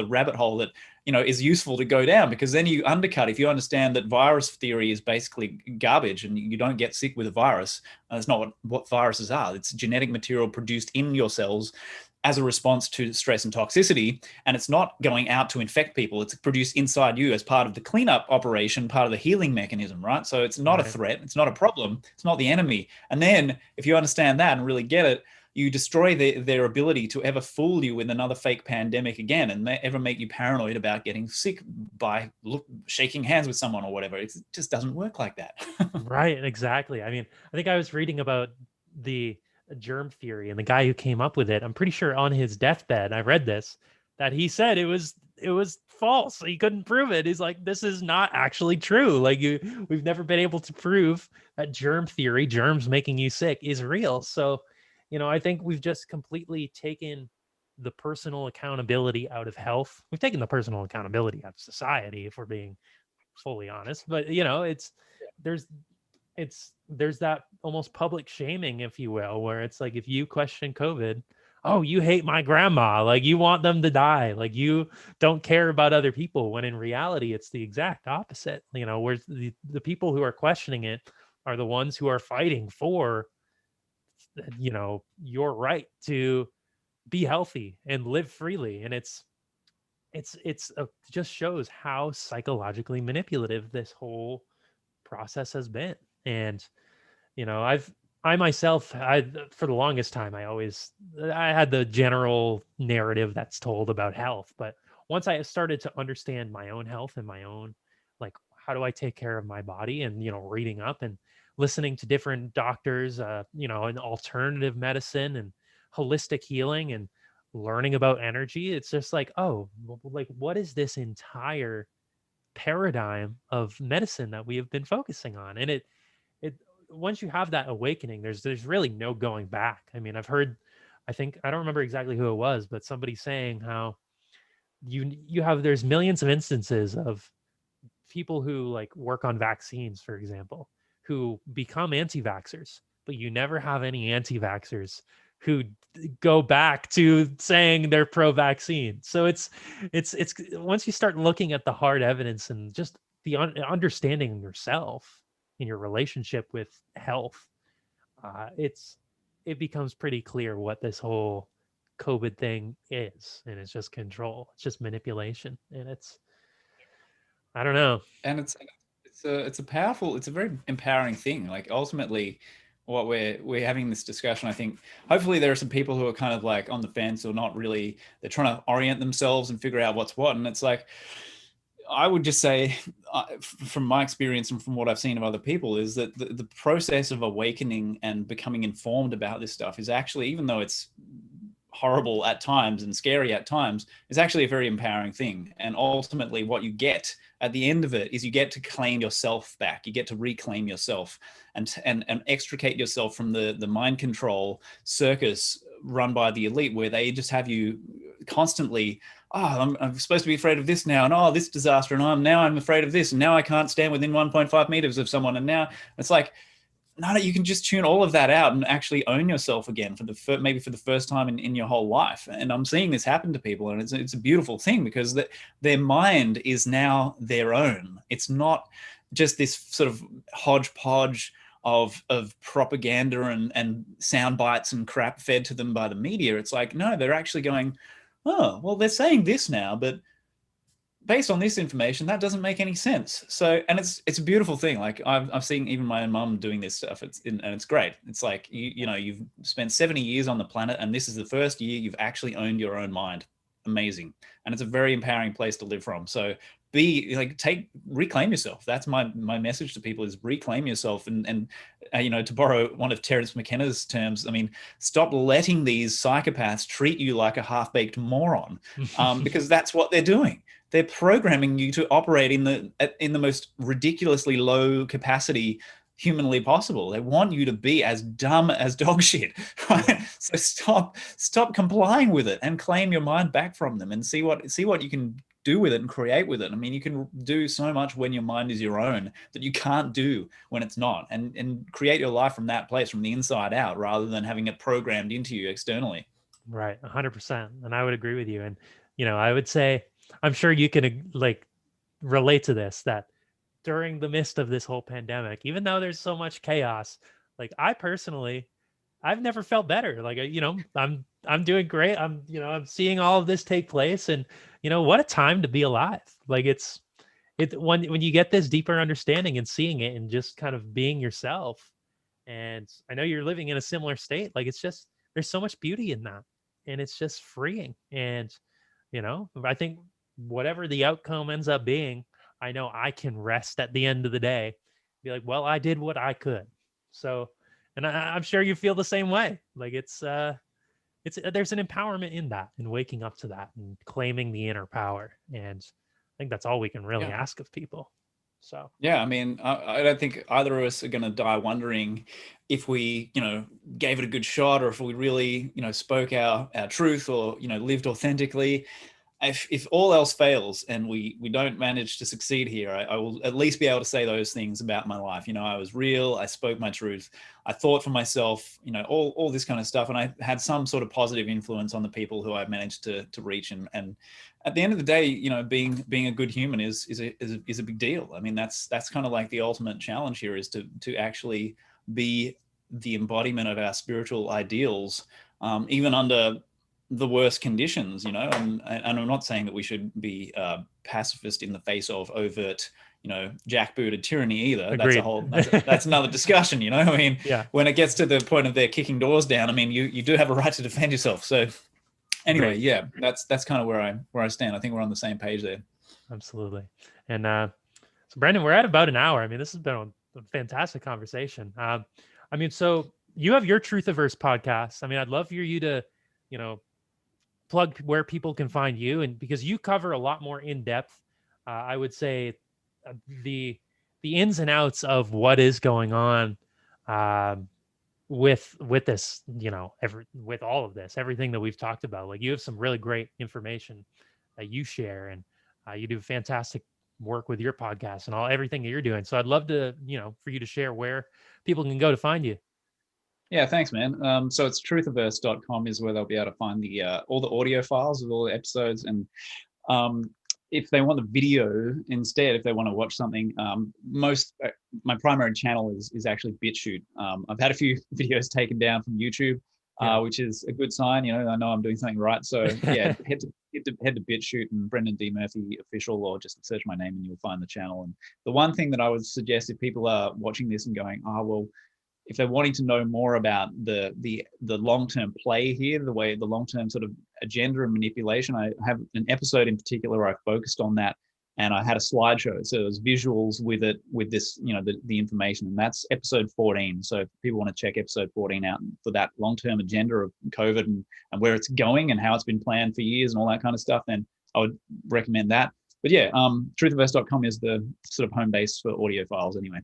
rabbit hole that, is useful to go down, because then you undercut, if you understand that virus theory is basically garbage and you don't get sick with a virus. That's not what viruses are. It's genetic material produced in your cells as a response to stress and toxicity. And it's not going out to infect people. It's produced inside you as part of the cleanup operation, part of the healing mechanism, right? So it's not a threat. It's not a problem. It's not the enemy. And then if you understand that and really get it, you destroy their ability to ever fool you with another fake pandemic again, and ever make you paranoid about getting sick by shaking hands with someone or whatever. It just doesn't work like that. Right, exactly. I mean, I think I was reading about the germ theory and the guy who came up with it. I'm pretty sure on his deathbed, I read this, that he said it was false. He couldn't prove it. He's like, this is not actually true. Like we've never been able to prove that germ theory, germs making you sick, is real. So, I think we've just completely taken the personal accountability out of health. We've taken the personal accountability out of society, if we're being fully honest. But there's that almost public shaming, if you will, where it's like, if you question COVID, oh, you hate my grandma, like you want them to die, like you don't care about other people, when in reality it's the exact opposite. Where the people who are questioning it are the ones who are fighting for your right to be healthy and live freely. And it just shows how psychologically manipulative this whole process has been. And I myself, for the longest time, I had the general narrative that's told about health. But once I started to understand my own health and my own, like, how do I take care of my body, and, reading up and listening to different doctors, and alternative medicine and holistic healing, and learning about energy, it's just like, oh, like, what is this entire paradigm of medicine that we have been focusing on? And it once you have that awakening, there's really no going back. I mean, I've heard I don't remember exactly who it was, but somebody saying how there's millions of instances of people who like work on vaccines, for example, who become anti-vaxxers, but you never have any anti-vaxxers who go back to saying they're pro-vaccine. So it's once you start looking at the hard evidence and just the understanding yourself in your relationship with health, it becomes pretty clear what this whole COVID thing is, and it's just control, it's just manipulation, and I don't know. And it's a powerful, it's a very empowering thing. Like ultimately, what we're having this discussion, I think hopefully there are some people who are kind of like on the fence or not really, they're trying to orient themselves and figure out what's what. And it's like, I would just say, from my experience and from what I've seen of other people, is that the process of awakening and becoming informed about this stuff is actually, even though it's horrible at times and scary at times, is actually a very empowering thing. And ultimately what you get at the end of it is you get to claim yourself back. You get to reclaim yourself and extricate yourself from the mind control circus run by the elite, where they just have you constantly, I'm supposed to be afraid of this now, and this disaster, and I'm afraid of this, and now I can't stand within 1.5 meters of someone, and now it's like, no, you can just tune all of that out and actually own yourself again maybe for the first time in your whole life. And I'm seeing this happen to people, and it's a beautiful thing, because their mind is now their own. It's not just this sort of hodgepodge of propaganda and sound bites and crap fed to them by the media. It's like, no, they're actually going, oh, well, they're saying this now, but based on this information, that doesn't make any sense. So, and it's a beautiful thing. Like I've seen even my own mum doing this stuff. And it's great. It's like, you've spent 70 years on the planet, and this is the first year you've actually owned your own mind. Amazing. And it's a very empowering place to live from. So reclaim yourself. That's my message to people, is reclaim yourself. And to borrow one of Terence McKenna's terms, I mean, stop letting these psychopaths treat you like a half-baked moron, because that's what they're doing. They're programming you to operate in the most ridiculously low capacity humanly possible. They want you to be as dumb as dog shit, right? So stop complying with it and claim your mind back from them, and see what you can do with it and create with it. I mean, you can do so much when your mind is your own that you can't do when it's not, and create your life from that place, from the inside out, rather than having it programmed into you externally. Right. 100%. And I would agree with you. And, I would say, I'm sure you can relate to this, that during the midst of this whole pandemic, even though there's so much chaos, like I've never felt better. Like, I'm doing great. I'm seeing all of this take place, and, what a time to be alive. Like when you get this deeper understanding and seeing it and just kind of being yourself. And I know you're living in a similar state. Like, it's just, there's so much beauty in that, and it's just freeing. And, I think whatever the outcome ends up being, I know I can rest at the end of the day, be like, well, I did what I could. So, and I'm sure you feel the same way. Like there's an empowerment in that, and waking up to that and claiming the inner power. And I think that's all we can really ask of people. So, yeah, I mean, I don't think either of us are going to die wondering if we, gave it a good shot, or if we really, spoke our truth, or, lived authentically. If all else fails and we don't manage to succeed here, I will at least be able to say those things about my life. I was real. I spoke my truth. I thought for myself, all this kind of stuff. And I had some sort of positive influence on the people who I managed to reach. And at the end of the day, being a good human is a big deal. I mean, that's kind of like the ultimate challenge here, is to actually be the embodiment of our spiritual ideals, even under the worst conditions, and I'm not saying that we should be pacifist in the face of overt, jackbooted tyranny either. Agreed. That's another discussion, I mean, yeah. When it gets to the point of their kicking doors down, I mean, you do have a right to defend yourself. So anyway, Great. Yeah, that's kind of where I stand. I think we're on the same page there. Absolutely. And so Brandon, we're at about an hour. I mean, this has been a fantastic conversation. So you have your Truthiverse podcast. I mean, I'd love for you to, plug where people can find you, and because you cover a lot more in depth, I would say the ins and outs of what is going on with this, with all of this, everything that we've talked about. Like, you have some really great information that you share, and you do fantastic work with your podcast and everything that you're doing. So I'd love to, for you to share where people can go to find you. Yeah, thanks, man. So it's truthiverse.com is where they'll be able to find the all the audio files of all the episodes. And if they want the video instead, if they want to watch something, my primary channel is actually BitChute. I've had a few videos taken down from YouTube, which is a good sign. I know I'm doing something right. So yeah, head to BitChute and Brendan D. Murphy official, or just search my name and you'll find the channel. And the one thing that I would suggest, if people are watching this and going, well, if they're wanting to know more about the long-term play here, the long-term sort of agenda and manipulation, I have an episode in particular where I focused on that, and I had a slideshow. So there's visuals with it, with this, the information, and that's episode 14. So if people want to check episode 14 out for that long-term agenda of COVID and where it's going and how it's been planned for years and all that kind of stuff, then I would recommend that. But yeah, truthiverse.com is the sort of home base for audio files anyway.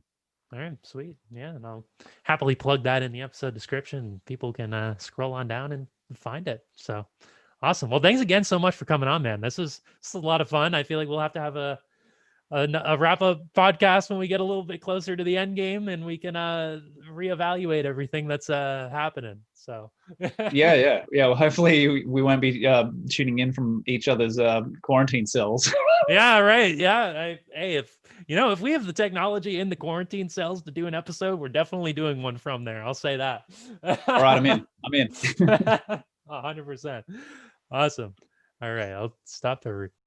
All right, sweet. Yeah, and I'll happily plug that in the episode description. People can scroll on down and find it. So awesome. Well, thanks again so much for coming on, man. This is a lot of fun. I feel like we'll have to have a wrap-up podcast when we get a little bit closer to the end game, and we can reevaluate everything that's happening. So yeah. Well, hopefully we won't be tuning in from each other's quarantine cells. Yeah, right. Yeah. Hey, if we have the technology in the quarantine cells to do an episode, we're definitely doing one from there. I'll say that. All right, I'm in. 100%. Awesome. All right, I'll stop the